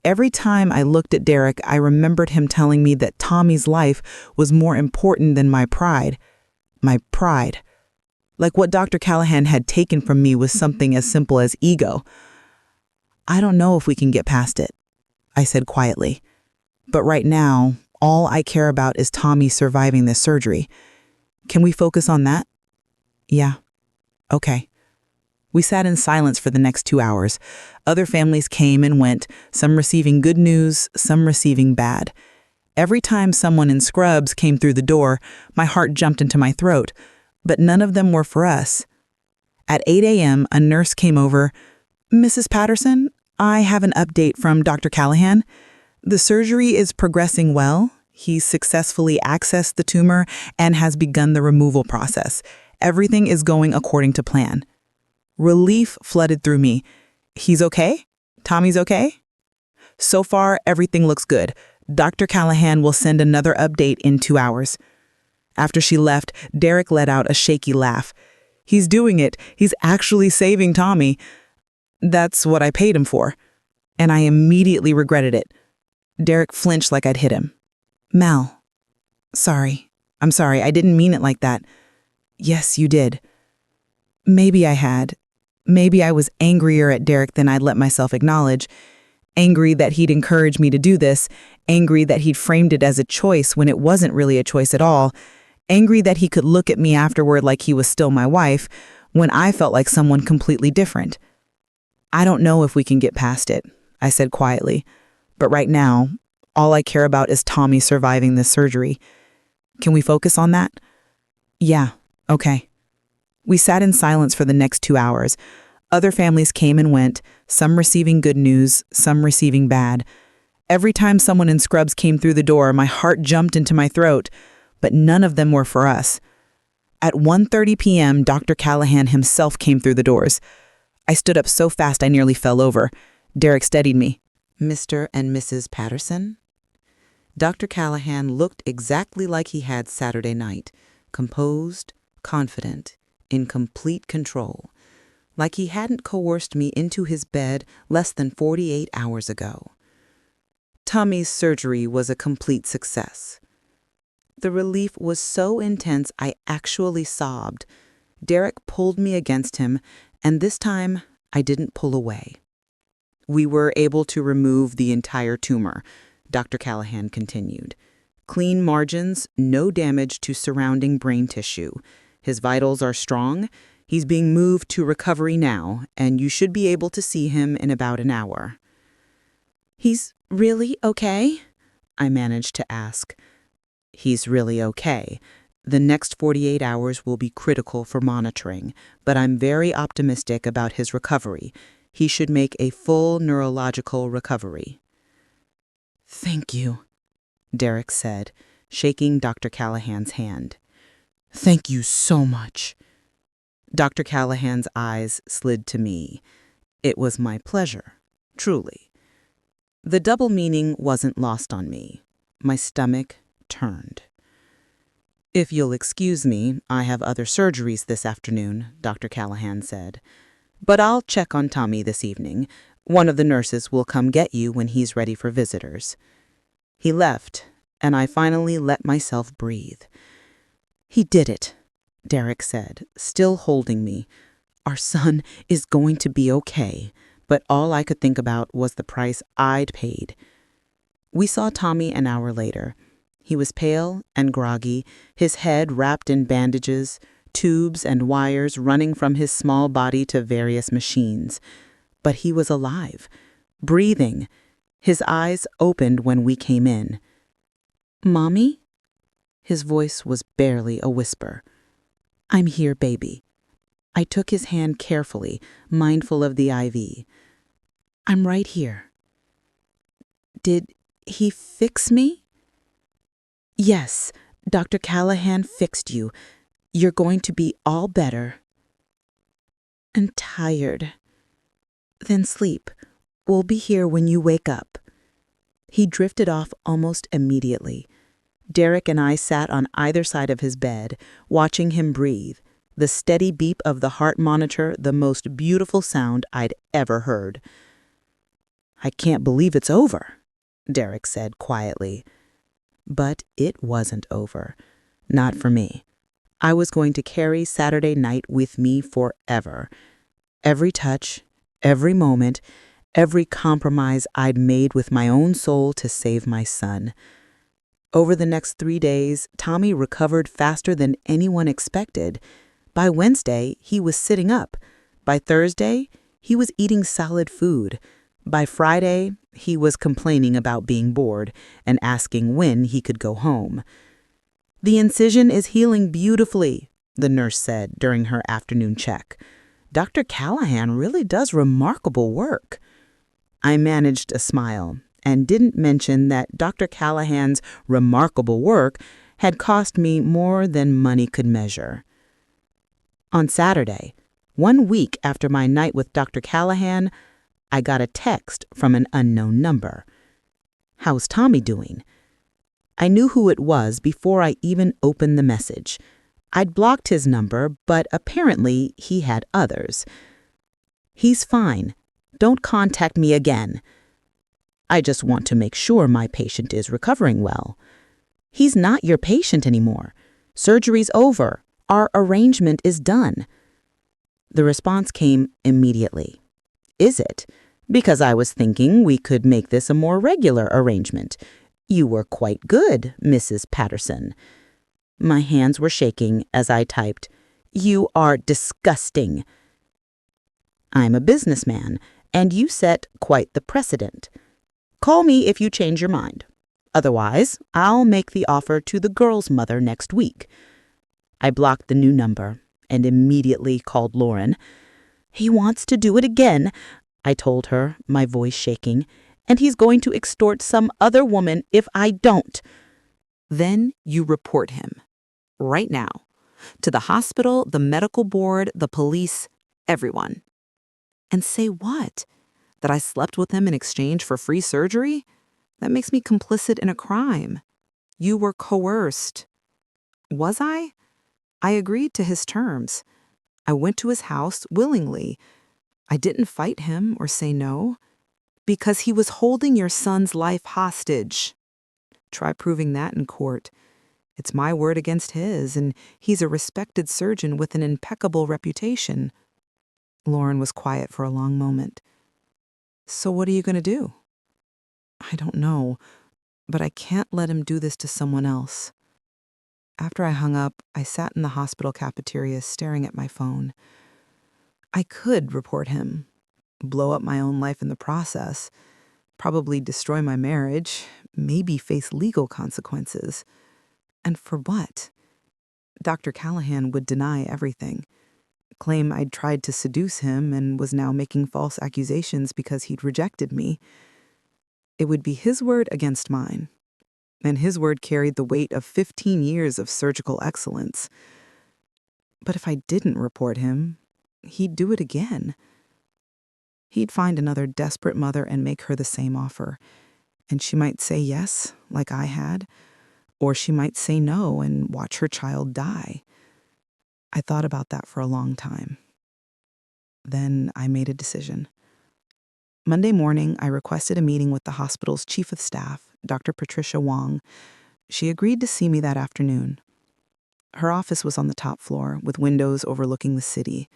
Every time I looked at Derek, I remembered him telling me that Tommy's life was more important than my pride. My pride. Like what Dr. Callahan had taken from me was something as simple as ego. "I don't know if we can get past it," I said quietly. "But right now, all I care about is Tommy surviving this surgery. Can we focus on that?" "Yeah." "Okay." We sat in silence for the next 2 hours. Other families came and went, some receiving good news, some receiving bad. Every time someone in scrubs came through the door, my heart jumped into my throat, but none of them were for us. At 8 a.m., a nurse came over. "Mrs. Patterson, I have an update from Dr. Callahan. The surgery is progressing well. He's successfully accessed the tumor and has begun the removal process. Everything is going according to plan." Relief flooded through me. "He's okay? Tommy's okay?" "So far, everything looks good. Dr. Callahan will send another update in 2 hours." After she left, Derek let out a shaky laugh. "He's doing it. He's actually saving Tommy." "That's what I paid him for." And I immediately regretted it. Derek flinched like I'd hit him. "Mel, sorry. I'm sorry. I didn't mean it like that." "Yes, you did." Maybe I had. Maybe I was angrier at Derek than I'd let myself acknowledge. Angry that he'd encouraged me to do this. Angry that he'd framed it as a choice when it wasn't really a choice at all. angry that he could look at me afterward like he was still my wife when I felt like someone completely different. I don't know if we can get past it, I said quietly, but right now, all I care about is Tommy surviving this surgery. Can we focus on that? Yeah, okay. We sat in silence for the next 2 hours. Other families came and went, some receiving good news, some receiving bad. Every time someone in scrubs came through the door, my heart jumped into my throat, but none of them were for us. At 1:30 p.m., Dr. Callahan himself came through the doors. I stood up so fast I nearly fell over. Derek steadied me. Mr. and Mrs. Patterson? Dr. Callahan looked exactly like he had Saturday night, composed, confident, in complete control, like he hadn't coerced me into his bed less than 48 hours ago. Tommy's surgery was a complete success. The relief was so intense I actually sobbed. Derek pulled me against him, and this time I didn't pull away. We were able to remove the entire tumor, Dr. Callahan continued. Clean margins, no damage to surrounding brain tissue. His vitals are strong. He's being moved to recovery now, and you should be able to see him in about an hour. He's really okay? I managed to ask. He's really okay. The next 48 hours will be critical for monitoring, but I'm very optimistic about his recovery. He should make a full neurological recovery. Thank you, Derek said, shaking Dr. Callahan's hand. Thank you so much. Dr. Callahan's eyes slid to me. It was my pleasure, truly. The double meaning wasn't lost on me. My stomach turned. If you'll excuse me, I have other surgeries this afternoon, Dr. Callahan said. But I'll check on Tommy this evening. One of the nurses will come get you when he's ready for visitors. He left, and I finally let myself breathe. He did it, Derek said, still holding me. Our son is going to be okay, but all I could think about was the price I'd paid. We saw Tommy an hour later. He was pale and groggy, his head wrapped in bandages, tubes and wires running from his small body to various machines. But he was alive, breathing. His eyes opened when we came in. Mommy? His voice was barely a whisper. I'm here, baby. I took his hand carefully, mindful of the IV. I'm right here. Did he fix me? Yes, Dr. Callahan fixed you. You're going to be all better. And tired. Then sleep. We'll be here when you wake up. He drifted off almost immediately. Derek and I sat on either side of his bed, watching him breathe, the steady beep of the heart monitor the most beautiful sound I'd ever heard. I can't believe it's over, Derek said quietly. But it wasn't over. Not for me. I was going to carry Saturday night with me forever. Every touch, every moment, every compromise I'd made with my own soul to save my son. Over the next 3 days, Tommy recovered faster than anyone expected. By Wednesday, he was sitting up. By Thursday, he was eating solid food. By Friday, he was complaining about being bored and asking when he could go home. The incision is healing beautifully, the nurse said during her afternoon check. Dr. Callahan really does remarkable work. I managed a smile and didn't mention that Dr. Callahan's remarkable work had cost me more than money could measure. On Saturday, 1 week after my night with Dr. Callahan, I got a text from an unknown number. How's Tommy doing? I knew who it was before I even opened the message. I'd blocked his number, but apparently he had others. He's fine. Don't contact me again. I just want to make sure my patient is recovering well. He's not your patient anymore. Surgery's over. Our arrangement is done. The response came immediately. Is it? Because I was thinking we could make this a more regular arrangement. You were quite good, Mrs. Patterson. My hands were shaking as I typed, "You are disgusting." "I'm a businessman, and you set quite the precedent. Call me if you change your mind. Otherwise, I'll make the offer to the girl's mother next week." I blocked the new number and immediately called Lauren. "He wants to do it again," I told her, my voice shaking, "and he's going to extort some other woman if I don't." Then you report him. Right now. To the hospital, the medical board, the police, everyone. And say what? That I slept with him in exchange for free surgery? That makes me complicit in a crime. You were coerced. Was I? I agreed to his terms. I went to his house willingly. I didn't fight him or say no. Because he was holding your son's life hostage. Try proving that in court. It's my word against his, and he's a respected surgeon with an impeccable reputation. Lauren was quiet for a long moment. So what are you going to do? I don't know, but I can't let him do this to someone else. After I hung up, I sat in the hospital cafeteria staring at my phone. I could report him, blow up my own life in the process, probably destroy my marriage, maybe face legal consequences. And for what? Dr. Callahan would deny everything, claim I'd tried to seduce him and was now making false accusations because he'd rejected me. It would be his word against mine, and his word carried the weight of 15 years of surgical excellence. But if I didn't report him, he'd do it again. He'd find another desperate mother and make her the same offer, and she might say yes, like I had, or she might say no and watch her child die. I thought about that for a long time. Then I made a decision. Monday morning, I requested a meeting with the hospital's chief of staff, Dr. Patricia Wong. She agreed to see me that afternoon. Her office was on the top floor, with windows overlooking the city.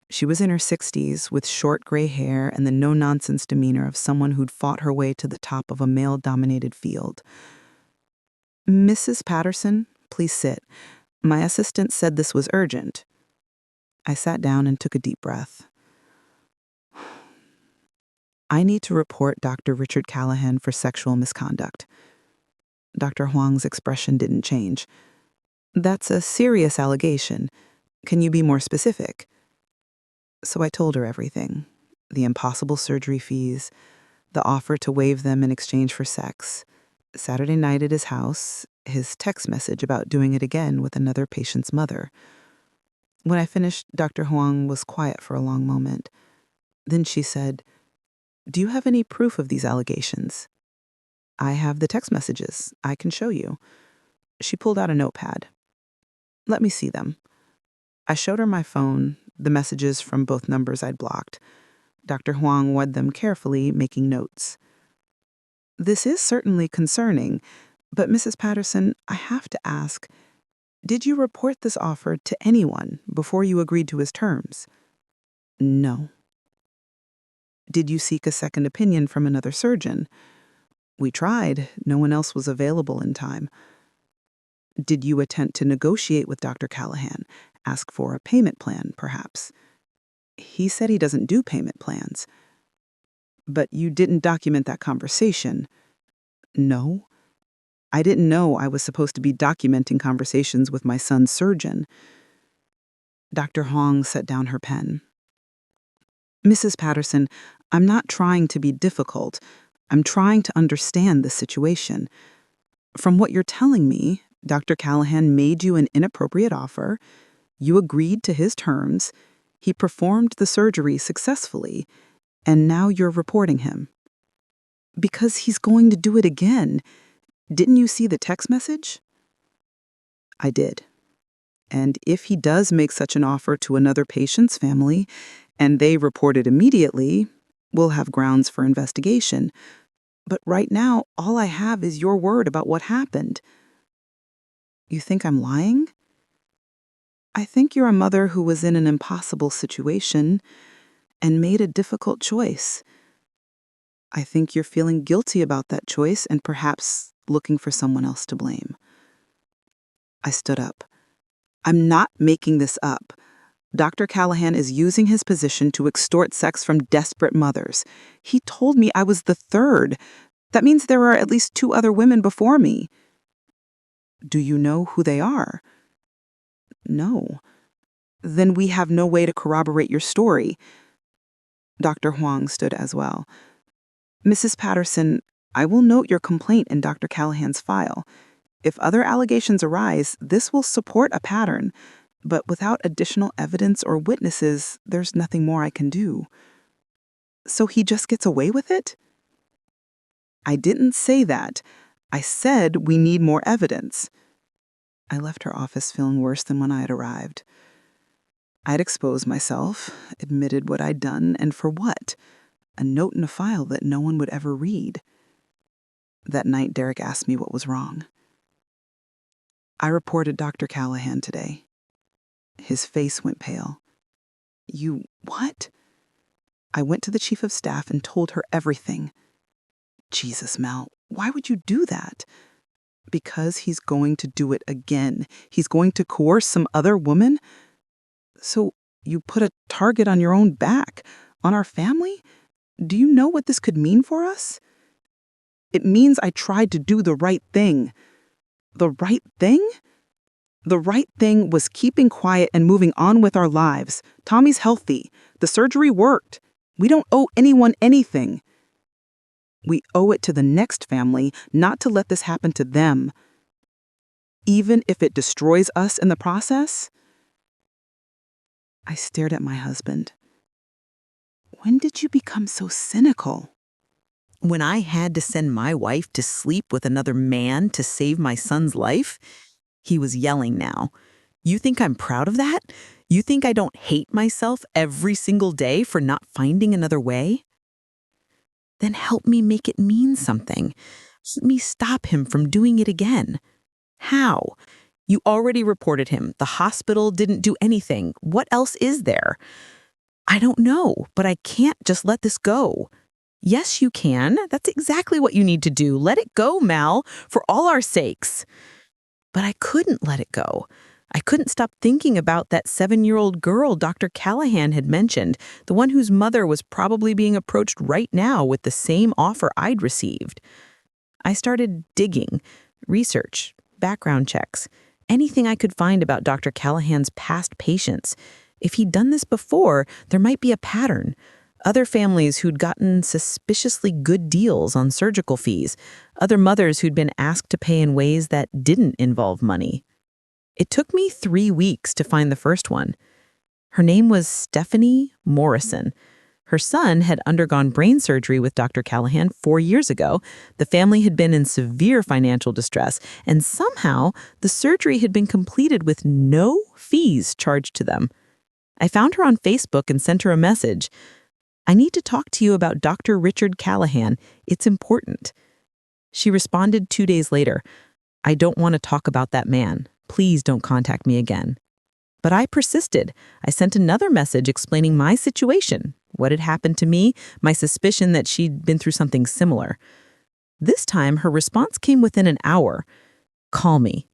She was in her 60s, with short gray hair and the no-nonsense demeanor of someone who'd fought her way to the top of a male-dominated field. "Mrs. Patterson, please sit. My assistant said this was urgent." I sat down and took a deep breath. "I need to report Dr. Richard Callahan for sexual misconduct." Dr. Huang's expression didn't change. "That's a serious allegation. Can you be more specific?" So I told her everything. The impossible surgery fees, the offer to waive them in exchange for sex, Saturday night at his house, his text message about doing it again with another patient's mother. When I finished, Dr. Huang was quiet for a long moment. Then she said, "Do you have any proof of these allegations?" "I have the text messages. I can show you." She pulled out a notepad. "Let me see them." I showed her my phone, the messages from both numbers I'd blocked. Dr. Huang read them carefully, making notes. "This is certainly concerning, but Mrs. Patterson, I have to ask, did you report this offer to anyone before you agreed to his terms?" "No." "Did you seek a second opinion from another surgeon?" "We tried. No one else was available in time." "Did you attempt to negotiate with Dr. Callahan? Ask for a payment plan, perhaps?" "He said he doesn't do payment plans." "But you didn't document that conversation." "No. I didn't know I was supposed to be documenting conversations with my son's surgeon." Dr. Hong set down her pen. "Mrs. Patterson, I'm not trying to be difficult. I'm trying to understand the situation. From what you're telling me, Dr. Callahan made you an inappropriate offer. You agreed to his terms. He performed the surgery successfully, and now you're reporting him. Because he's going to do it again. Didn't you see the text message?" "I did. And if he does make such an offer to another patient's family, and they report it immediately, we'll have grounds for investigation. But right now, all I have is your word about what happened." "You think I'm lying?" "I think you're a mother who was in an impossible situation and made a difficult choice. I think you're feeling guilty about that choice and perhaps looking for someone else to blame." I stood up. I'm not making this up. Dr. Callahan is using his position to extort sex from desperate mothers. He told me I was the third. That means there are at least 2 other women before me. Do you know who they are? No. Then we have no way to corroborate your story. Dr. Huang stood as well. Mrs. Patterson, I will note your complaint in Dr. Callahan's file. If other allegations arise, this will support a pattern, but without additional evidence or witnesses, there's nothing more I can do. So he just gets away with it? I didn't say that. I said we need more evidence. I left her office feeling worse than when I had arrived. I'd exposed myself, admitted what I'd done, and for what? A note in a file that no one would ever read. That night, Derek asked me what was wrong. I reported Dr. Callahan today. His face went pale. You what? I went to the chief of staff and told her everything. Jesus, Mel, why would you do that? Because he's going to do it again. He's going to coerce some other woman? So you put a target on your own back, on our family? Do you know what this could mean for us? It means I tried to do the right thing. The right thing? The right thing was keeping quiet and moving on with our lives. Tommy's healthy. The surgery worked. We don't owe anyone anything. We owe it to the next family not to let this happen to them. Even if it destroys us in the process. I stared at my husband. When did you become so cynical? When I had to send my wife to sleep with another man to save my son's life, he was yelling now. You think I'm proud of that? You think I don't hate myself every single day for not finding another way? Then help me make it mean something. Help me stop him from doing it again. How? You already reported him. The hospital didn't do anything. What else is there? I don't know, but I can't just let this go. Yes, you can. That's exactly what you need to do. Let it go, Mal, for all our sakes. But I couldn't let it go. I couldn't stop thinking about that 7-year-old girl Dr. Callahan had mentioned, the one whose mother was probably being approached right now with the same offer I'd received. I started digging, research, background checks, anything I could find about Dr. Callahan's past patients. If he'd done this before, there might be a pattern. Other families who'd gotten suspiciously good deals on surgical fees, other mothers who'd been asked to pay in ways that didn't involve money. It took me 3 weeks to find the first one. Her name was Stephanie Morrison. Her son had undergone brain surgery with Dr. Callahan 4 years ago. The family had been in severe financial distress, and somehow the surgery had been completed with no fees charged to them. I found her on Facebook and sent her a message. I need to talk to you about Dr. Richard Callahan. It's important. She responded 2 days later. I don't want to talk about that man. Please don't contact me again. But I persisted. I sent another message explaining my situation, what had happened to me, my suspicion that she'd been through something similar. This time, her response came within an hour. Call me.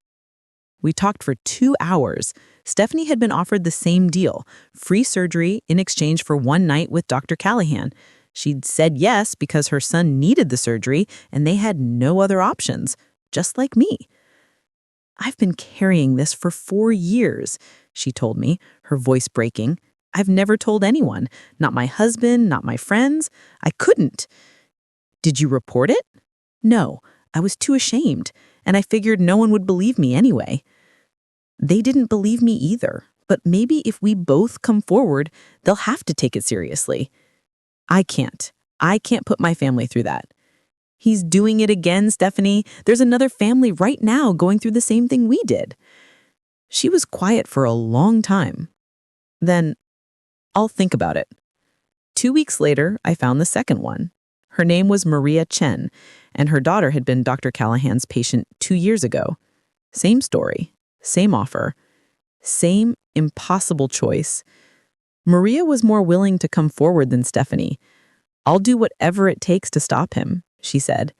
We talked for 2 hours. Stephanie had been offered the same deal, free surgery in exchange for 1 night with Dr. Callahan. She'd said yes because her son needed the surgery and they had no other options, just like me. I've been carrying this for 4 years, she told me, her voice breaking. I've never told anyone, not my husband, not my friends. I couldn't. Did you report it? No, I was too ashamed, and I figured no one would believe me anyway. They didn't believe me either, but maybe if we both come forward, they'll have to take it seriously. I can't put my family through that. He's doing it again, Stephanie. There's another family right now going through the same thing we did. She was quiet for a long time. Then, I'll think about it. 2 weeks later, I found the second one. Her name was Maria Chen, and her daughter had been Dr. Callahan's patient 2 years ago. Same story, same offer, same impossible choice. Maria was more willing to come forward than Stephanie. I'll do whatever it takes to stop him, she said,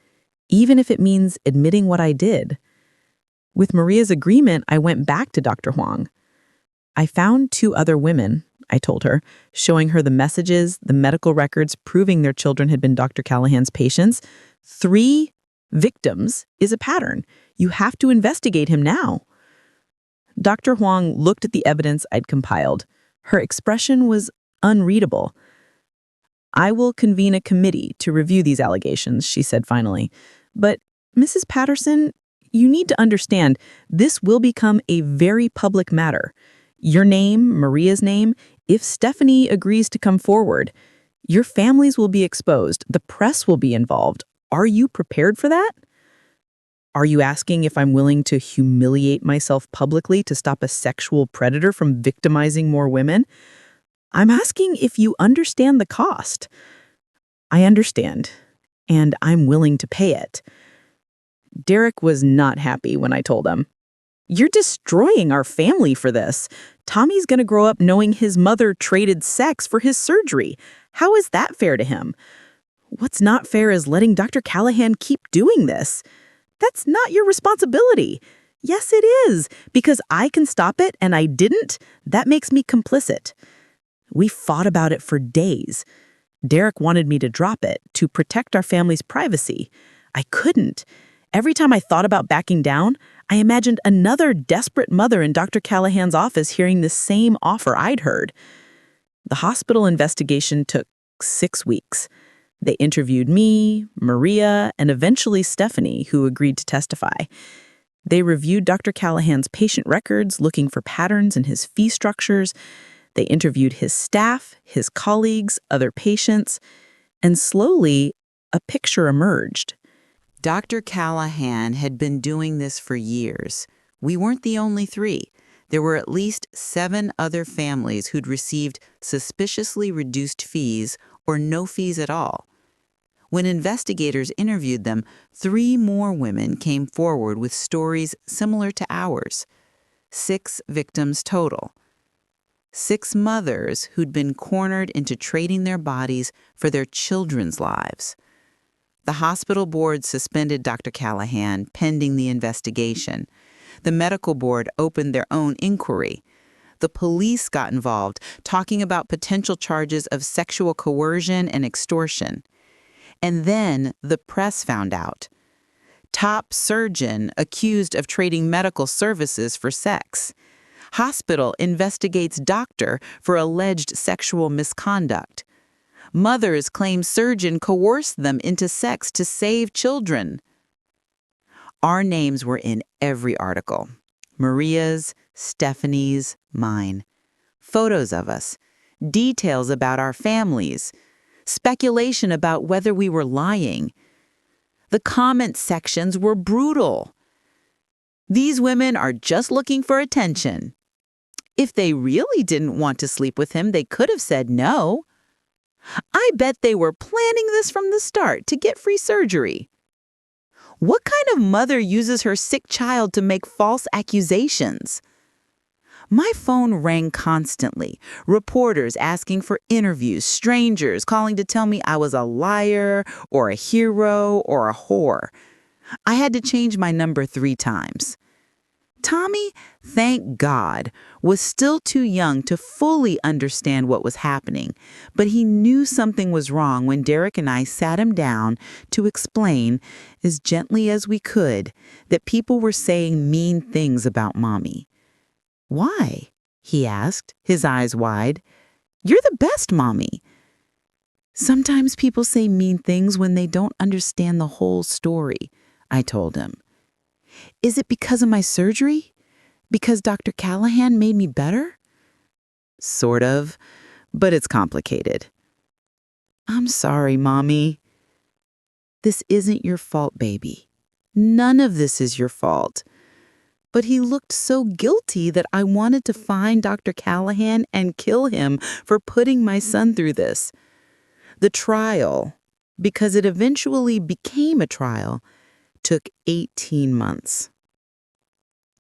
even if it means admitting what I did. With Maria's agreement, I went back to Dr. Huang. I found 2 other women, I told her, showing her the messages, the medical records proving their children had been Dr. Callahan's patients. 3 victims is a pattern. You have to investigate him now. Dr. Huang looked at the evidence I'd compiled. Her expression was unreadable. I will convene a committee to review these allegations, she said finally. But, Mrs. Patterson, you need to understand, this will become a very public matter. Your name, Maria's name, if Stephanie agrees to come forward, your families will be exposed. The press will be involved. Are you prepared for that? Are you asking if I'm willing to humiliate myself publicly to stop a sexual predator from victimizing more women? I'm asking if you understand the cost. I understand, and I'm willing to pay it. Derek was not happy when I told him. You're destroying our family for this. Tommy's going to grow up knowing his mother traded sex for his surgery. How is that fair to him? What's not fair is letting Dr. Callahan keep doing this. That's not your responsibility. Yes, it is, because I can stop it and I didn't. That makes me complicit. We fought about it for days. Derek wanted me to drop it to protect our family's privacy. I couldn't. Every time I thought about backing down, I imagined another desperate mother in Dr. Callahan's office hearing the same offer I'd heard. The hospital investigation took 6 weeks. They interviewed me, Maria, and eventually Stephanie, who agreed to testify. They reviewed Dr. Callahan's patient records, looking for patterns in his fee structures. They interviewed his staff, his colleagues, other patients, and slowly, a picture emerged. Dr. Callahan had been doing this for years. We weren't the only 3. There were at least 7 other families who'd received suspiciously reduced fees or no fees at all. When investigators interviewed them, 3 more women came forward with stories similar to ours. 6 victims total. 6 mothers who'd been cornered into trading their bodies for their children's lives. The hospital board suspended Dr. Callahan pending the investigation. The medical board opened their own inquiry. The police got involved, talking about potential charges of sexual coercion and extortion. And then the press found out. Top surgeon accused of trading medical services for sex. Hospital investigates doctor for alleged sexual misconduct. Mothers claim surgeon coerced them into sex to save children. Our names were in every article. Maria's, Stephanie's, mine. Photos of us. Details about our families. Speculation about whether we were lying. The comment sections were brutal. These women are just looking for attention. If they really didn't want to sleep with him, they could have said no. I bet they were planning this from the start to get free surgery. What kind of mother uses her sick child to make false accusations? My phone rang constantly. Reporters asking for interviews, strangers calling to tell me I was a liar or a hero or a whore. I had to change my number 3 times. Tommy, thank God, was still too young to fully understand what was happening, but he knew something was wrong when Derek and I sat him down to explain, as gently as we could, that people were saying mean things about Mommy. Why? He asked, his eyes wide. You're the best, Mommy. Sometimes people say mean things when they don't understand the whole story, I told him. Is it because of my surgery? Because Dr. Callahan made me better? Sort of, but it's complicated. I'm sorry, Mommy. This isn't your fault, baby. None of this is your fault. But he looked so guilty that I wanted to find Dr. Callahan and kill him for putting my son through this. The trial, because it eventually became a trial, took 18 months.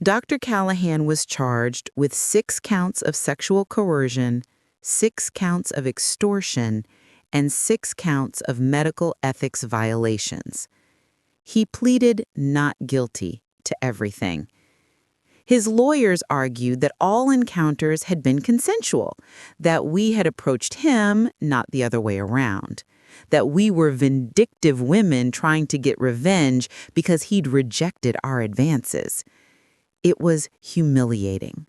Dr. Callahan was charged with 6 counts of sexual coercion, 6 counts of extortion, and 6 counts of medical ethics violations. He pleaded not guilty to everything. His lawyers argued that all encounters had been consensual, that we had approached him, not the other way around, that we were vindictive women trying to get revenge because he'd rejected our advances. It was humiliating.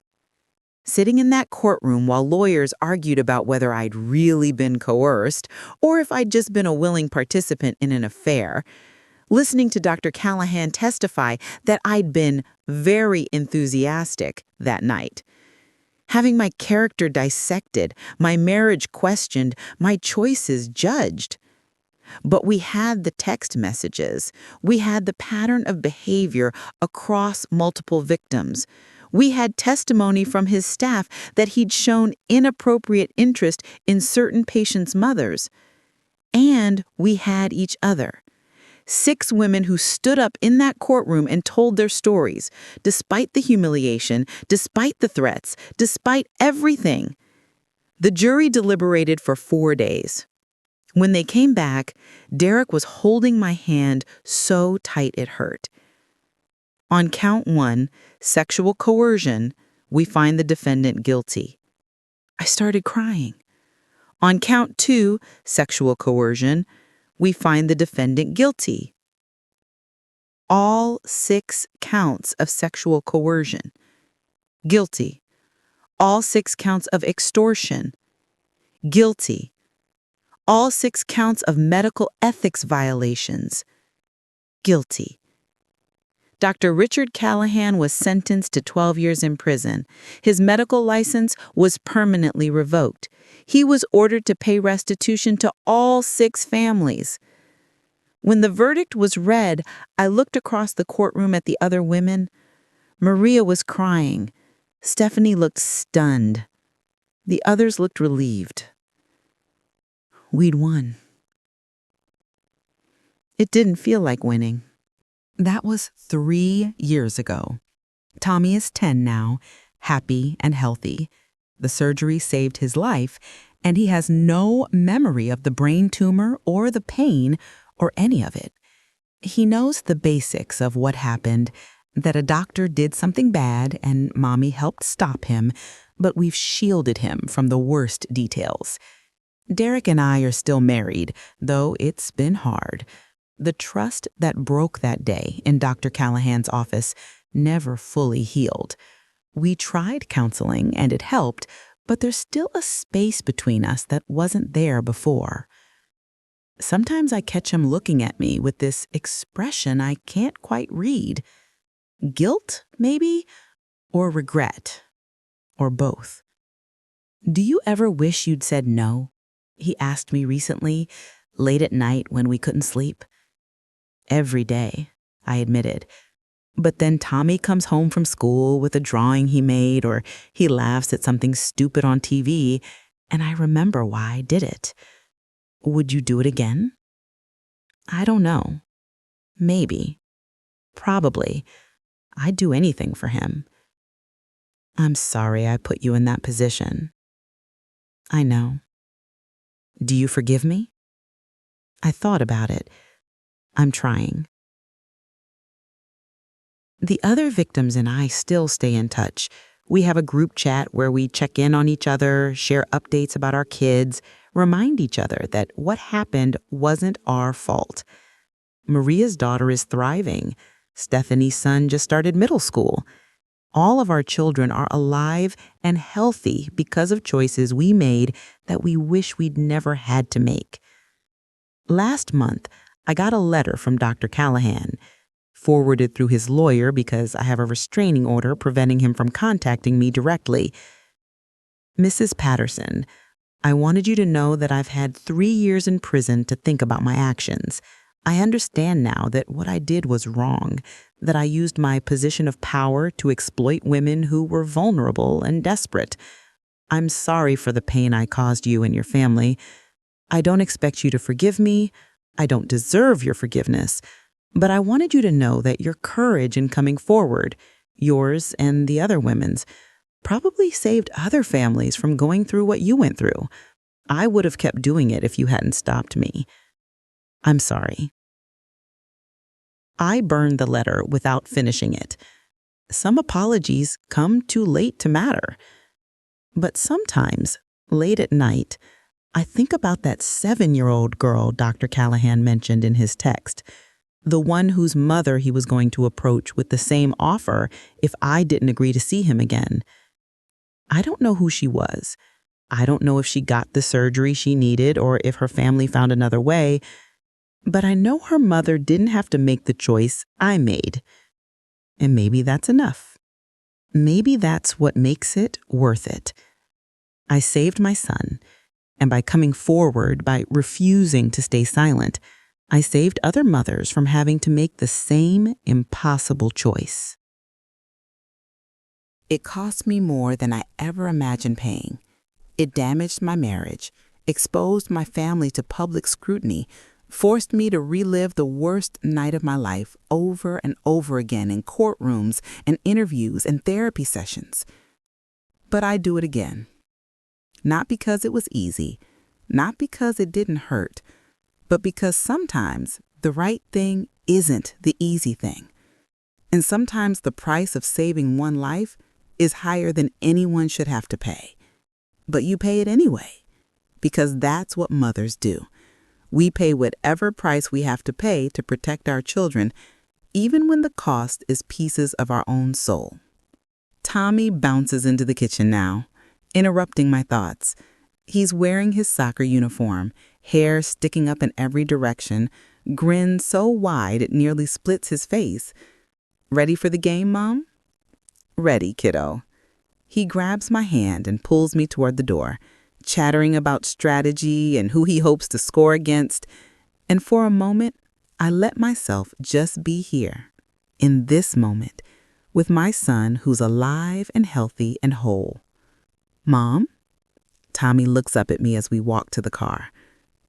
Sitting in that courtroom while lawyers argued about whether I'd really been coerced or if I'd just been a willing participant in an affair, listening to Dr. Callahan testify that I'd been very enthusiastic that night. Having my character dissected, my marriage questioned, my choices judged. But we had the text messages. We had the pattern of behavior across multiple victims. We had testimony from his staff that he'd shown inappropriate interest in certain patients' mothers. And we had each other. 6 women who stood up in that courtroom and told their stories, despite the humiliation, despite the threats, despite everything. The jury deliberated for 4 days. When they came back, Derek was holding my hand so tight it hurt. On count 1, sexual coercion, we find the defendant guilty. I started crying. On count 2, sexual coercion, we find the defendant guilty. All 6 counts of sexual coercion, guilty. All 6 counts of extortion, guilty. All 6 counts of medical ethics violations, guilty. Dr. Richard Callahan was sentenced to 12 years in prison. His medical license was permanently revoked. He was ordered to pay restitution to all 6 families. When the verdict was read, I looked across the courtroom at the other women. Maria was crying. Stephanie looked stunned. The others looked relieved. We'd won. It didn't feel like winning. That was 3 years ago. Tommy is 10 now, happy and healthy. The surgery saved his life, and he has no memory of the brain tumor or the pain or any of it. He knows the basics of what happened, that a doctor did something bad and Mommy helped stop him, but we've shielded him from the worst details. Derek and I are still married, though it's been hard. The trust that broke that day in Dr. Callahan's office never fully healed. We tried counseling and it helped, but there's still a space between us that wasn't there before. Sometimes I catch him looking at me with this expression I can't quite read. Guilt, maybe? Or regret? Or both? Do you ever wish you'd said no? He asked me recently, late at night when we couldn't sleep. Every day, I admitted. But then Tommy comes home from school with a drawing he made, or he laughs at something stupid on TV, and I remember why I did it. Would you do it again? I don't know. Maybe. Probably. I'd do anything for him. I'm sorry I put you in that position. I know. Do you forgive me? I thought about it. I'm trying. The other victims and I still stay in touch. We have a group chat where we check in on each other, share updates about our kids, remind each other that what happened wasn't our fault. Maria's daughter is thriving. Stephanie's son just started middle school. All of our children are alive and healthy because of choices we made that we wish we'd never had to make. Last month, I got a letter from Dr. Callahan, forwarded through his lawyer because I have a restraining order preventing him from contacting me directly. Mrs. Patterson, I wanted you to know that I've had 3 years in prison to think about my actions. I understand now that what I did was wrong, that I used my position of power to exploit women who were vulnerable and desperate. I'm sorry for the pain I caused you and your family. I don't expect you to forgive me. I don't deserve your forgiveness. But I wanted you to know that your courage in coming forward, yours and the other women's, probably saved other families from going through what you went through. I would have kept doing it if you hadn't stopped me. I'm sorry. I burned the letter without finishing it. Some apologies come too late to matter. But sometimes, late at night, I think about that 7-year-old girl Dr. Callahan mentioned in his text, the one whose mother he was going to approach with the same offer if I didn't agree to see him again. I don't know who she was. I don't know if she got the surgery she needed or if her family found another way, but I know her mother didn't have to make the choice I made. And maybe that's enough. Maybe that's what makes it worth it. I saved my son, and by coming forward, by refusing to stay silent, I saved other mothers from having to make the same impossible choice. It cost me more than I ever imagined paying. It damaged my marriage, exposed my family to public scrutiny, forced me to relive the worst night of my life over and over again in courtrooms and interviews and therapy sessions. But I'd do it again. Not because it was easy, not because it didn't hurt, but because sometimes the right thing isn't the easy thing. And sometimes the price of saving one life is higher than anyone should have to pay. But you pay it anyway, because that's what mothers do. We pay whatever price we have to pay to protect our children, even when the cost is pieces of our own soul. Tommy bounces into the kitchen now, interrupting my thoughts. He's wearing his soccer uniform, hair sticking up in every direction, grin so wide it nearly splits his face. Ready for the game, Mom? Ready, kiddo. He grabs my hand and pulls me toward the door, chattering about strategy and who he hopes to score against. And for a moment, I let myself just be here, in this moment, with my son who's alive and healthy and whole. Mom? Tommy looks up at me as we walk to the car.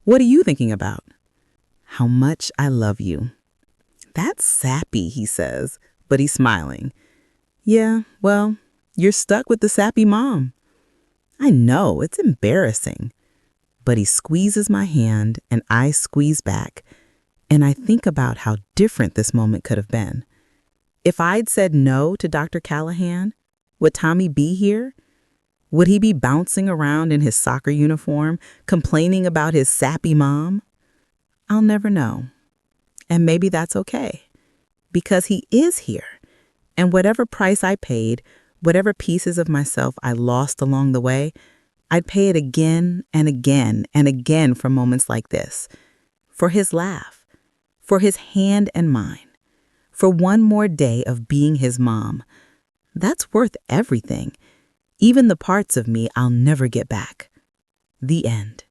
What are you thinking about? How much I love you. That's sappy, he says, but he's smiling. Yeah, well, you're stuck with the sappy mom. I know, it's embarrassing. But he squeezes my hand and I squeeze back, and I think about how different this moment could have been. If I'd said no to Dr. Callahan, would Tommy be here? Would he be bouncing around in his soccer uniform, complaining about his sappy mom? I'll never know. And maybe that's okay, because he is here. And whatever price I paid, whatever pieces of myself I lost along the way, I'd pay it again and again and again for moments like this. For his laugh, for his hand and mine, for one more day of being his mom. That's worth everything, even the parts of me I'll never get back. The end.